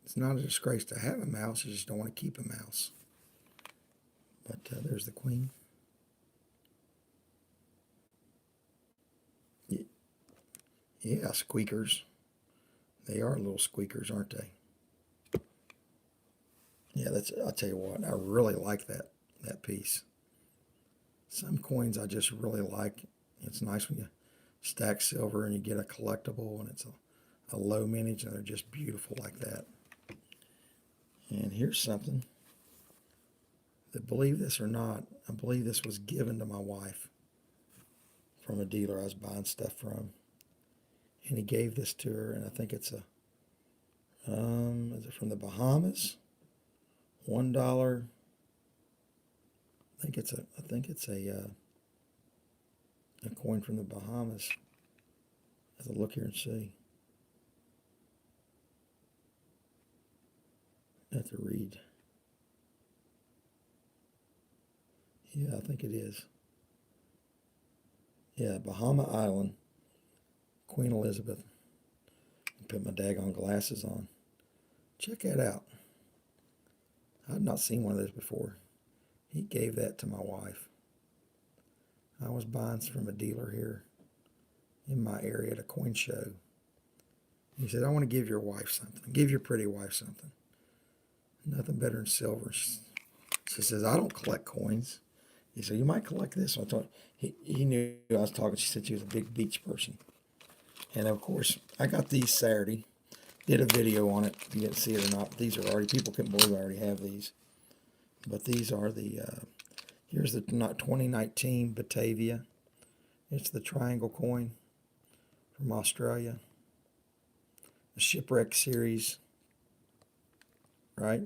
It's not a disgrace to have a mouse. You just don't want to keep a mouse. But there's the queen. Yeah, squeakers. They are little squeakers, aren't they? Yeah, I'll tell you what, I really like that piece. Some coins I just really like. It's nice when you stack silver and you get a collectible and it's a low mintage and they're just beautiful like that. And here's something that, believe this or not, I believe this was given to my wife from a dealer I was buying stuff from. And he gave this to her, and I think it's is it from the Bahamas? $1. I think it's a coin from the Bahamas. I have to look here and see. I have to read. Yeah, I think it is. Yeah, Bahama Island. Queen Elizabeth. Put my daggone glasses on. Check that out. I've not seen one of those before. He gave that to my wife. I was buying from a dealer here in my area at a coin show. He said, I want to give your wife something. Give your pretty wife something. Nothing better than silver. She says, I don't collect coins. He said, you might collect this. I thought he knew I was talking. She said she was a big beach person. And of course, I got these Saturday. Did a video on it. If you didn't see it or not, these are already, people couldn't believe I already have these. But these are the, Here's the 2019 Batavia. It's the triangle coin from Australia. The Shipwreck series, right?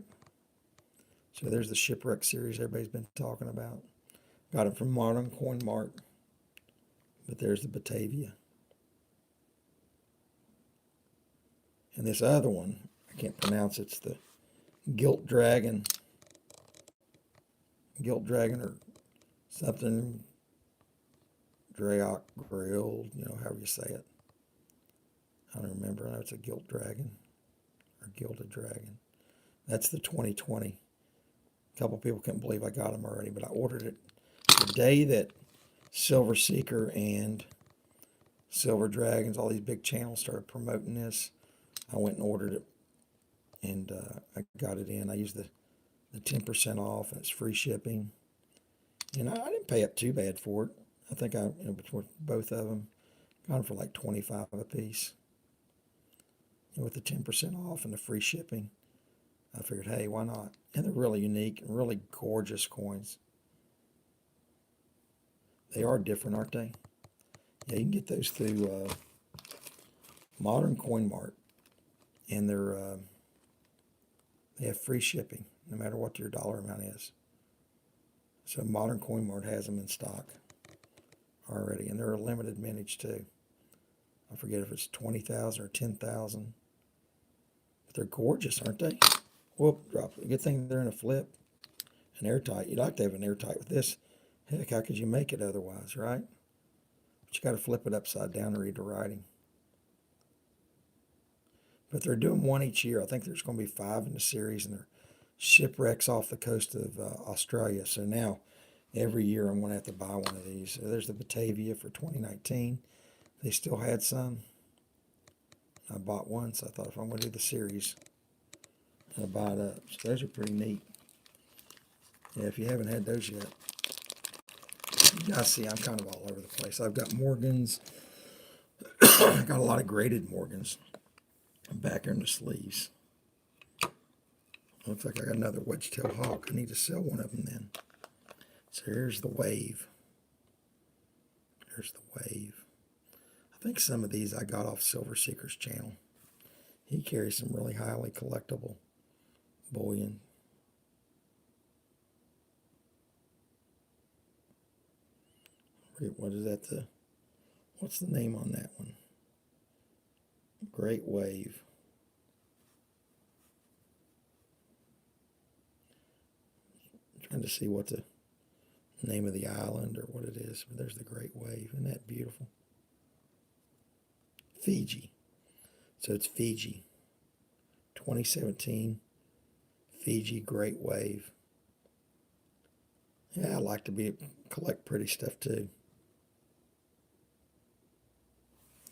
So there's the Shipwreck series everybody's been talking about. Got it from Modern Coin Mart. But there's the Batavia. And this other one, I can't pronounce it. It's the Gilt Dragon. Gilt Dragon or something. Draoc Grill, however you say it. I don't remember. I know it's a Gilt Dragon or Gilded Dragon. That's the 2020. A couple people couldn't believe I got them already, but I ordered it the day that Silver Seeker and Silver Dragons, all these big channels started promoting this. I went and ordered it, and I got it in. I used the 10% off, and it's free shipping. And I didn't pay up too bad for it. I think between both of them, got them for like $25 a piece. And with the 10% off and the free shipping, I figured, hey, why not? And they're really unique and really gorgeous coins. They are different, aren't they? Yeah, you can get those through Modern Coin Mart, and they have free shipping no matter what your dollar amount is. So Modern Coin Mart has them in stock already, and they're a limited mintage too. I forget if it's 20,000 or 10,000, but they're gorgeous, aren't they? Whoop, drop it. Good thing they're in a flip and airtight. You'd like to have an airtight with this. Heck, how could you make it otherwise, right? But you got to flip it upside down to read the writing. But they're doing one each year. I think there's going to be 5 in the series, and they're shipwrecks off the coast of Australia. So now, every year I'm going to have to buy one of these. So there's the Batavia for 2019. They still had some. I bought one, so I thought if I'm going to do the series, I'm going to buy it up. So those are pretty neat. Yeah, if you haven't had those yet, you guys see I'm kind of all over the place. I've got Morgans. I got a lot of graded Morgans back here in the sleeves. Looks like I got another wedge-tail hawk. I need to sell one of them then. So here's the wave. There's the wave. I think some of these I got off Silver Seeker's channel. He carries some really highly collectible bullion. What is that? What's the name on that one? Great Wave. I'm trying to see what the name of the island or what it is. But there's the Great Wave. Isn't that beautiful? Fiji. So it's Fiji. 2017 Fiji Great Wave. Yeah, I like to collect pretty stuff too.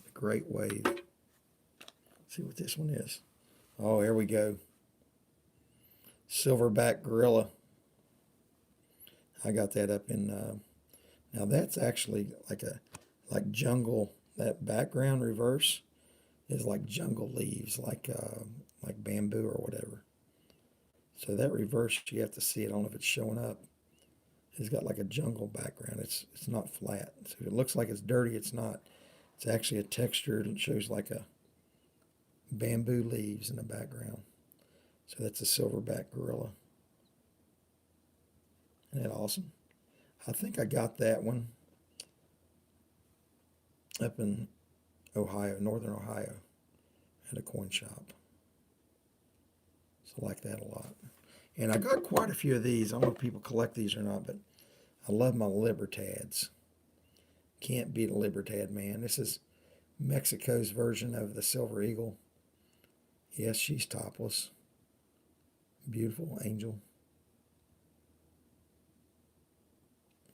The Great Wave. Let's see what this one is. Oh, here we go. Silverback Gorilla. I got that up in. Now that's actually like jungle. That background reverse is like jungle leaves, like bamboo or whatever. So that reverse, you have to see it. I don't know if it's showing up. It's got like a jungle background. It's not flat. So it looks like it's dirty. It's not. It's actually a texture. It shows like a bamboo leaves in the background. So that's a silverback gorilla. Isn't that awesome? I think I got that one up in Ohio, northern Ohio, at a coin shop. So I like that a lot. And I got quite a few of these. I don't know if people collect these or not, but I love my Libertads. Can't beat a Libertad, man. This is Mexico's version of the Silver Eagle. Yes, she's topless. Beautiful angel.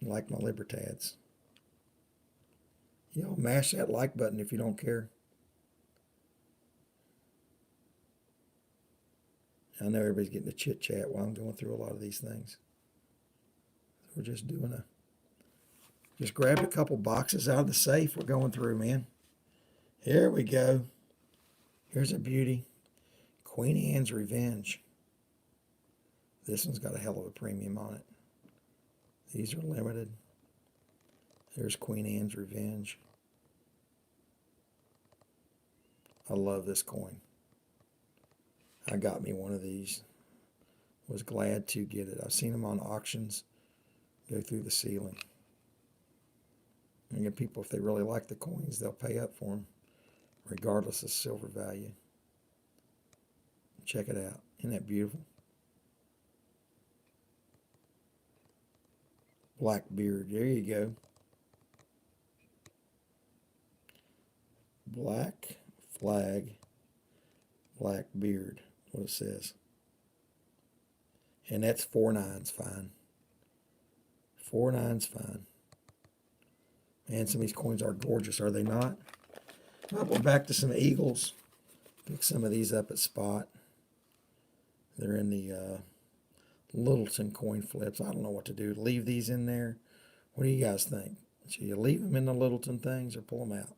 Like my Libertads. Y'all mash that like button if you don't care. I know everybody's getting a chit chat while I'm going through a lot of these things. We're just just grabbed a couple boxes out of the safe we're going through, man. Here we go. Here's a beauty. Queen Anne's Revenge. This one's got a hell of a premium on it. These are limited. There's Queen Anne's Revenge. I love this coin. I got me one of these. Was glad to get it. I've seen them on auctions go through the ceiling. And people, if they really like the coins, they'll pay up for them, regardless of silver value. Check it out. Isn't that beautiful? Blackbeard. There you go. Black flag, Blackbeard, what it says. And that's 4/9's fine. 4/9's fine. Man, some of these coins are gorgeous, are they not? Well, we're back to some Eagles. Pick some of these up at Spot. They're in the Littleton coin flips. I don't know what to do. Leave these in there? What do you guys think? Should you leave them in the Littleton things or pull them out?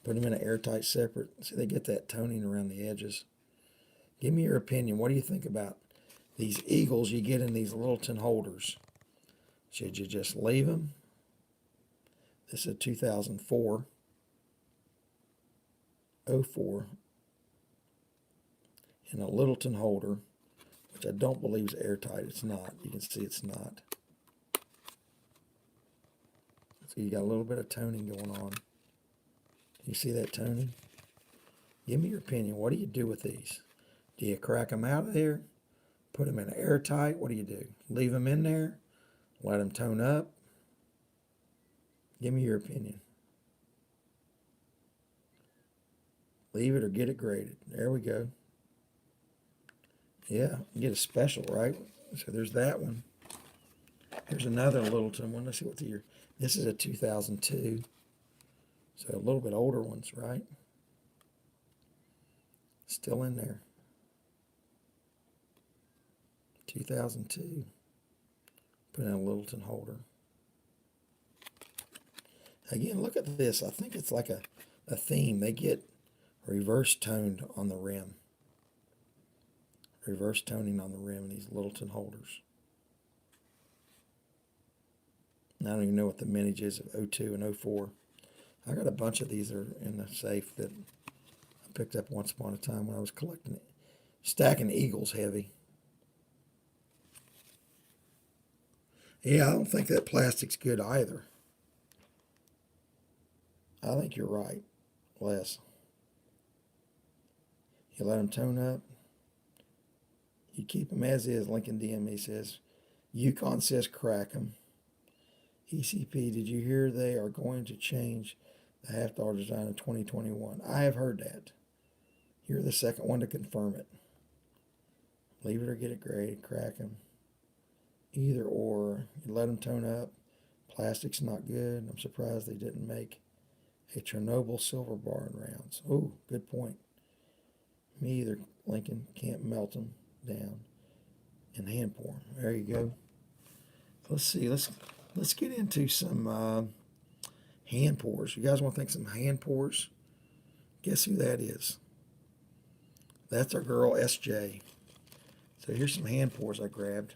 Put them in an airtight separate. See, they get that toning around the edges. Give me your opinion. What do you think about these Eagles you get in these Littleton holders? Should you just leave them? This is a 2004. 04. In a Littleton holder, which I don't believe is airtight. It's not. You can see it's not. So you got a little bit of toning going on. You see that toning? Give me your opinion. What do you do with these? Do you crack them out of there? Put them in airtight? What do you do? Leave them in there? Let them tone up? Give me your opinion. Leave it or get it graded. There we go. Yeah, you get a special, right? So there's that one. Here's another Littleton one. Let's see what the year. This is a 2002. So a little bit older ones, right? Still in there. 2002. Put in a Littleton holder. Again, look at this. I think it's like a theme. They get reverse toned on the rim. Reverse toning on the rim in these Littleton holders. I don't even know what the mintage is of 02 and 04. I got a bunch of these that are in the safe that I picked up once upon a time when I was collecting it. Stacking Eagles heavy. Yeah, I don't think that plastic's good either. I think you're right, Les. You let them tone up. You keep them as is. Lincoln DME says. Yukon says crack them. ECP, did you hear they are going to change the half-dollar design in 2021? I have heard that. You're the second one to confirm it. Leave it or get it graded. Crack them. Either or. You let them tone up. Plastic's not good. I'm surprised they didn't make a Chernobyl silver bar in rounds. Oh, good point. Me either, Lincoln. Can't melt them down and hand pour them. There you go. Let's see. Let's get into some hand pours. You guys want to think some hand pours? Guess who that is? That's our girl SJ. So here's some hand pours I grabbed.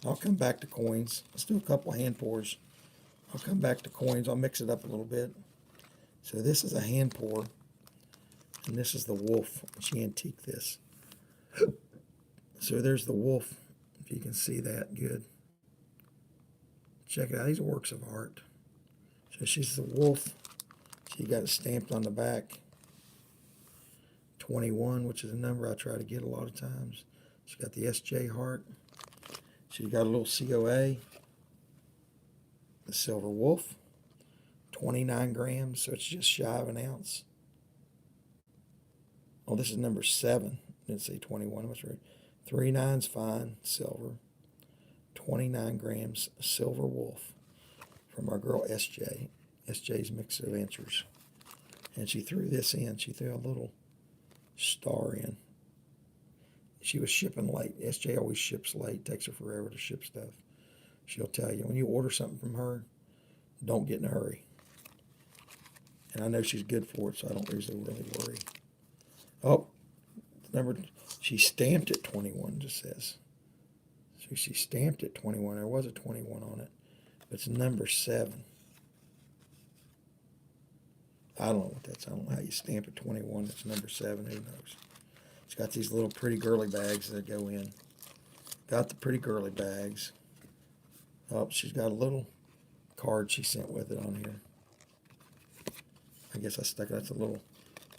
I'll come back to coins. Let's do a couple hand pours. I'll come back to coins. I'll mix it up a little bit. So this is a hand pour, and this is the wolf. She antiqued this. So there's the wolf, if you can see that good. Check it out. These are works of art. So she's the wolf. She got it stamped on the back. 21, which is a number I try to get a lot of times. She got the SJ heart. She got a little COA. The silver wolf. 29 grams, so it's just shy of an ounce. Oh, this is number 7. Didn't say 21. What's right? 3 9's fine. Silver. 29 grams silver wolf from our girl SJ. SJ's Mix Adventures. And she threw this in. She threw a little star in. She was shipping late. SJ always ships late. Takes her forever to ship stuff. She'll tell you, when you order something from her, don't get in a hurry. And I know she's good for it, so I don't usually really worry. Oh, remember, she stamped it 21, just says. So she stamped it 21. There was a 21 on it. It's number 7. I don't know what that's. I don't know how you stamp a 21. It's number 7. Who knows? It's got these little pretty girly bags that go in. Got the pretty girly bags. Oh, she's got a little card she sent with it on here. I guess I stuck that's a little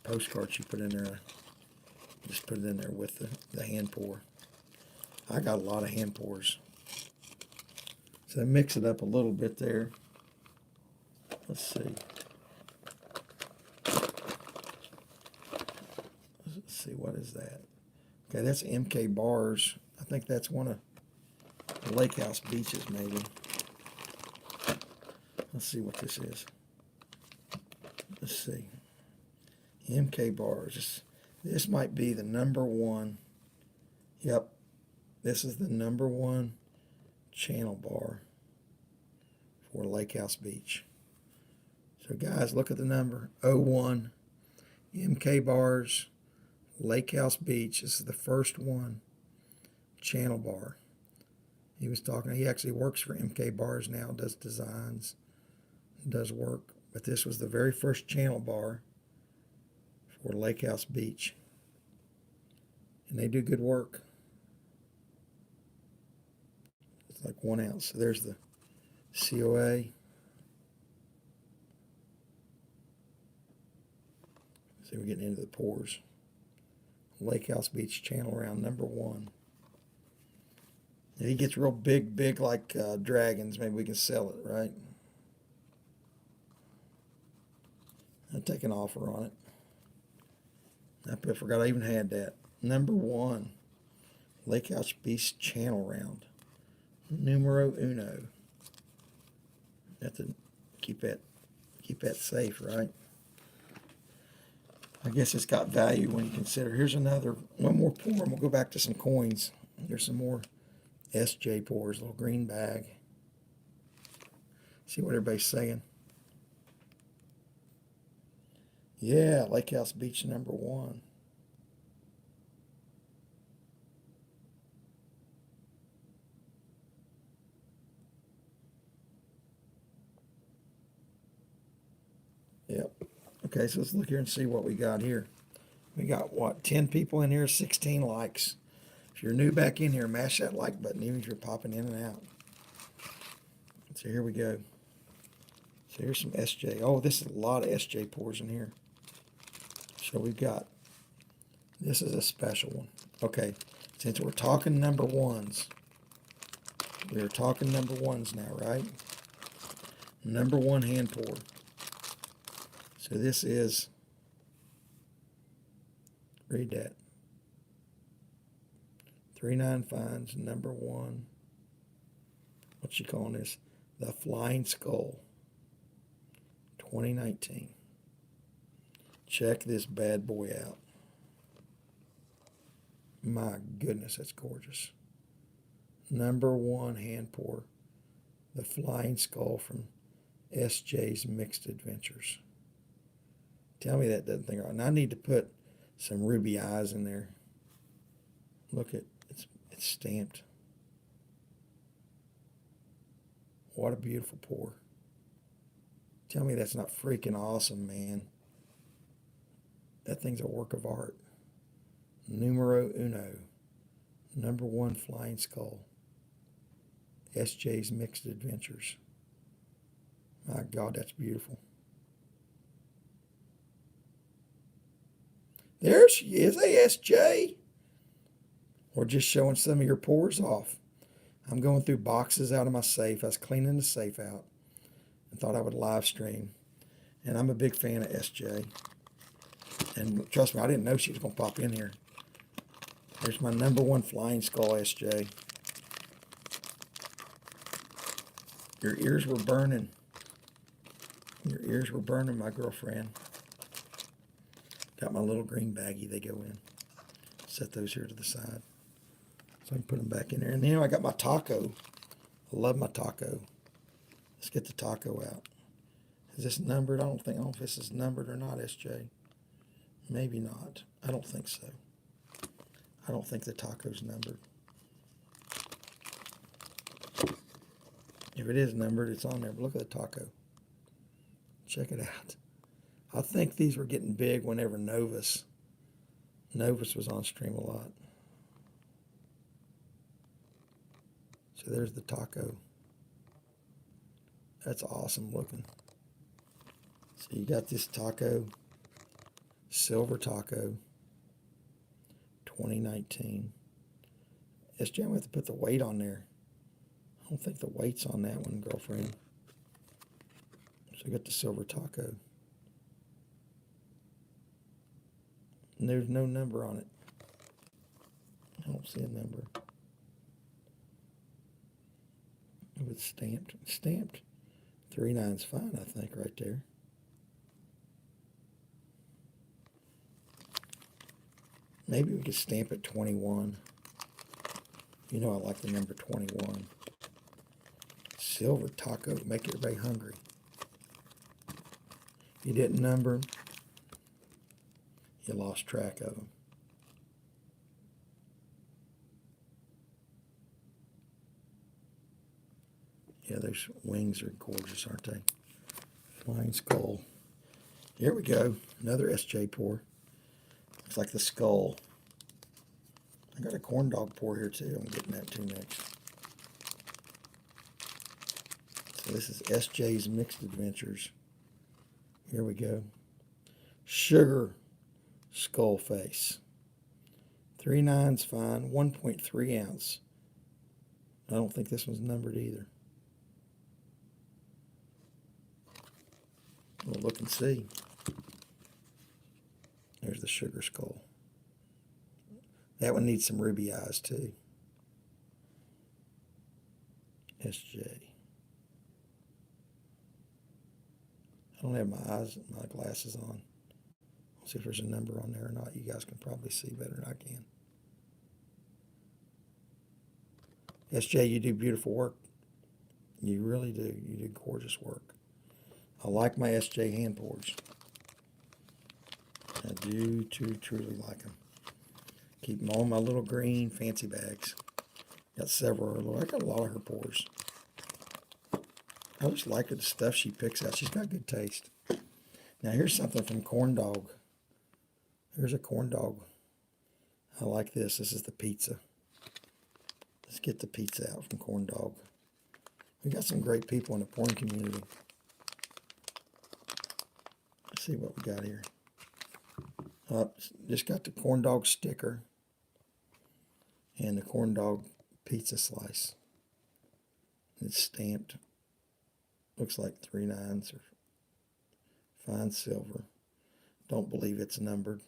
postcard she put in there. I just put it in there with the hand pour. I got a lot of hand pours. So I mix it up a little bit there. Let's see. Let's see, what is that? Okay, that's MK Bars. I think that's one of the Lake House Beaches, maybe. Let's see what this is. Let's see. MK Bars. This might be the number 1. Yep. This is the number 1 channel bar for Lake House Beach. So guys, look at the number. 01. MK Bars. Lake House Beach. This is the first one. Channel bar. He was talking. He actually works for MK Bars now. Does designs. Does work. But this was the very first channel bar for Lake House Beach. And they do good work. It's like 1 ounce. So there's the COA. See, we're getting into the pours. Lake House Beach channel round number 1. If he gets real big like dragons, maybe we can sell it, right? I'll take an offer on it. I forgot I even had that. Number 1, Lake House Beach channel round. Numero uno. Have to keep that safe, right? I guess it's got value when you consider. Here's one more pour, and we'll go back to some coins. There's some more SJ pours, little green bag. See what everybody's saying. Yeah, Lake House Beach number 1. Yep. Okay, so let's look here and see what we got here. We got, what, 10 people in here, 16 likes. If you're new back in here, mash that like button, even if you're popping in and out. So here we go. So here's some SJ. Oh, this is a lot of SJ pours in here. So we've got, this is a special one. Okay, since we're talking number 1s, we're talking number 1s now, right? Number 1 hand pour. So this is, read that, 39 Fines, number 1. What's she calling this? The Flying Skull, 2019. Check this bad boy out. My goodness, that's gorgeous. Number 1 hand pour, the Flying Skull from SJ's Mixed Adventures. Tell me that doesn't think right. And I need to put some ruby eyes in there. Look at it's stamped. What a beautiful pour. Tell me that's not freaking awesome, man. That thing's a work of art. Numero uno. Number 1 Flying Skull. SJ's Mixed Adventures. My God, that's beautiful. There she is. Hey, SJ. We're just showing some of your pours off. I'm going through boxes out of my safe. I was cleaning the safe out and thought I would live stream. And I'm a big fan of SJ. And trust me, I didn't know she was going to pop in here. There's my number 1 Flying Skull, SJ. Your ears were burning. Your ears were burning, my girlfriend. Got my little green baggie they go in. Set those here to the side. So I can put them back in there. And then I got my taco. I love my taco. Let's get the taco out. Is this numbered? I don't know if this is numbered or not, SJ. Maybe not. I don't think so. I don't think the taco's numbered. If it is numbered, it's on there. But look at the taco. Check it out. I think these were getting big whenever Novus was on stream a lot. So there's the taco. That's awesome looking. So you got this taco, silver taco, 2019. SJ, I'm going to have to put the weight on there. I don't think the weight's on that one, girlfriend. So we got the silver taco. And there's no number on it. I don't see a number. Oh, it's stamped. Stamped. 39's fine, I think, right there. Maybe we could stamp it 21. You know I like the number 21. Silver taco to make everybody hungry. If you didn't number them, you lost track of them. Yeah, those wings are gorgeous, aren't they? Flying skull. Here we go. Another SJ pour. Looks like the skull. I got a corn dog pour here too. I'm getting that too next. So this is SJ's Mixed Adventures. Here we go. Sugar skull face. 39's fine. 1.3 ounce. I don't think this one's numbered either. We'll look and see. There's the sugar skull. That one needs some ruby eyes too. SJ. I don't have my glasses on. Let's see if there's a number on there or not. You guys can probably see better than I can. SJ, you do beautiful work. You really do. You do gorgeous work. I like my SJ hand pours. I do truly like them. Keep them all in my little green fancy bags. Got several. I got a lot of her pours. I just like the stuff she picks out. She's got good taste. Now here's something from Corn Dog. Here's a corn dog. I like this. This is the pizza. Let's get the pizza out from Corn Dog. We got some great people in the porn community. Let's see what we got here. Just got the corn dog sticker and the corn dog pizza slice. It's stamped. Looks like 39's or fine silver. Don't believe it's numbered.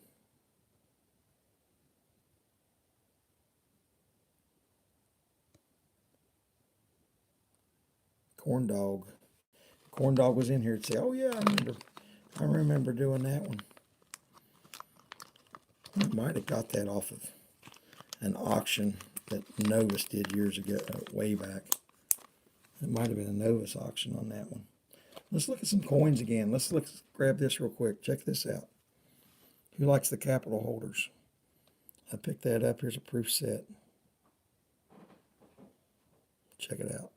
Corn dog. Corn dog was in here to say, "Oh yeah, I remember doing that one." I might have got that off of an auction that Novus did years ago, way back. It might have been a Novus auction on that one. Let's look at some coins again. Let's grab this real quick. Check this out. Who likes the capital holders? I picked that up. Here's a proof set. Check it out.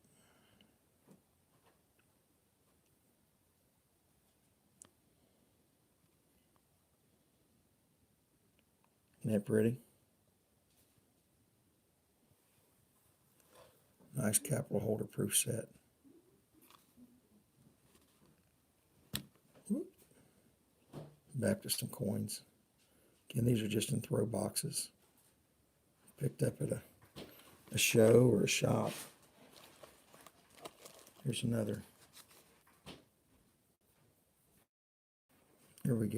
Isn't that pretty? Nice capital holder proof set. Back to some coins. Again, these are just in throw boxes. Picked up at a show or a shop. Here's another. Here we go.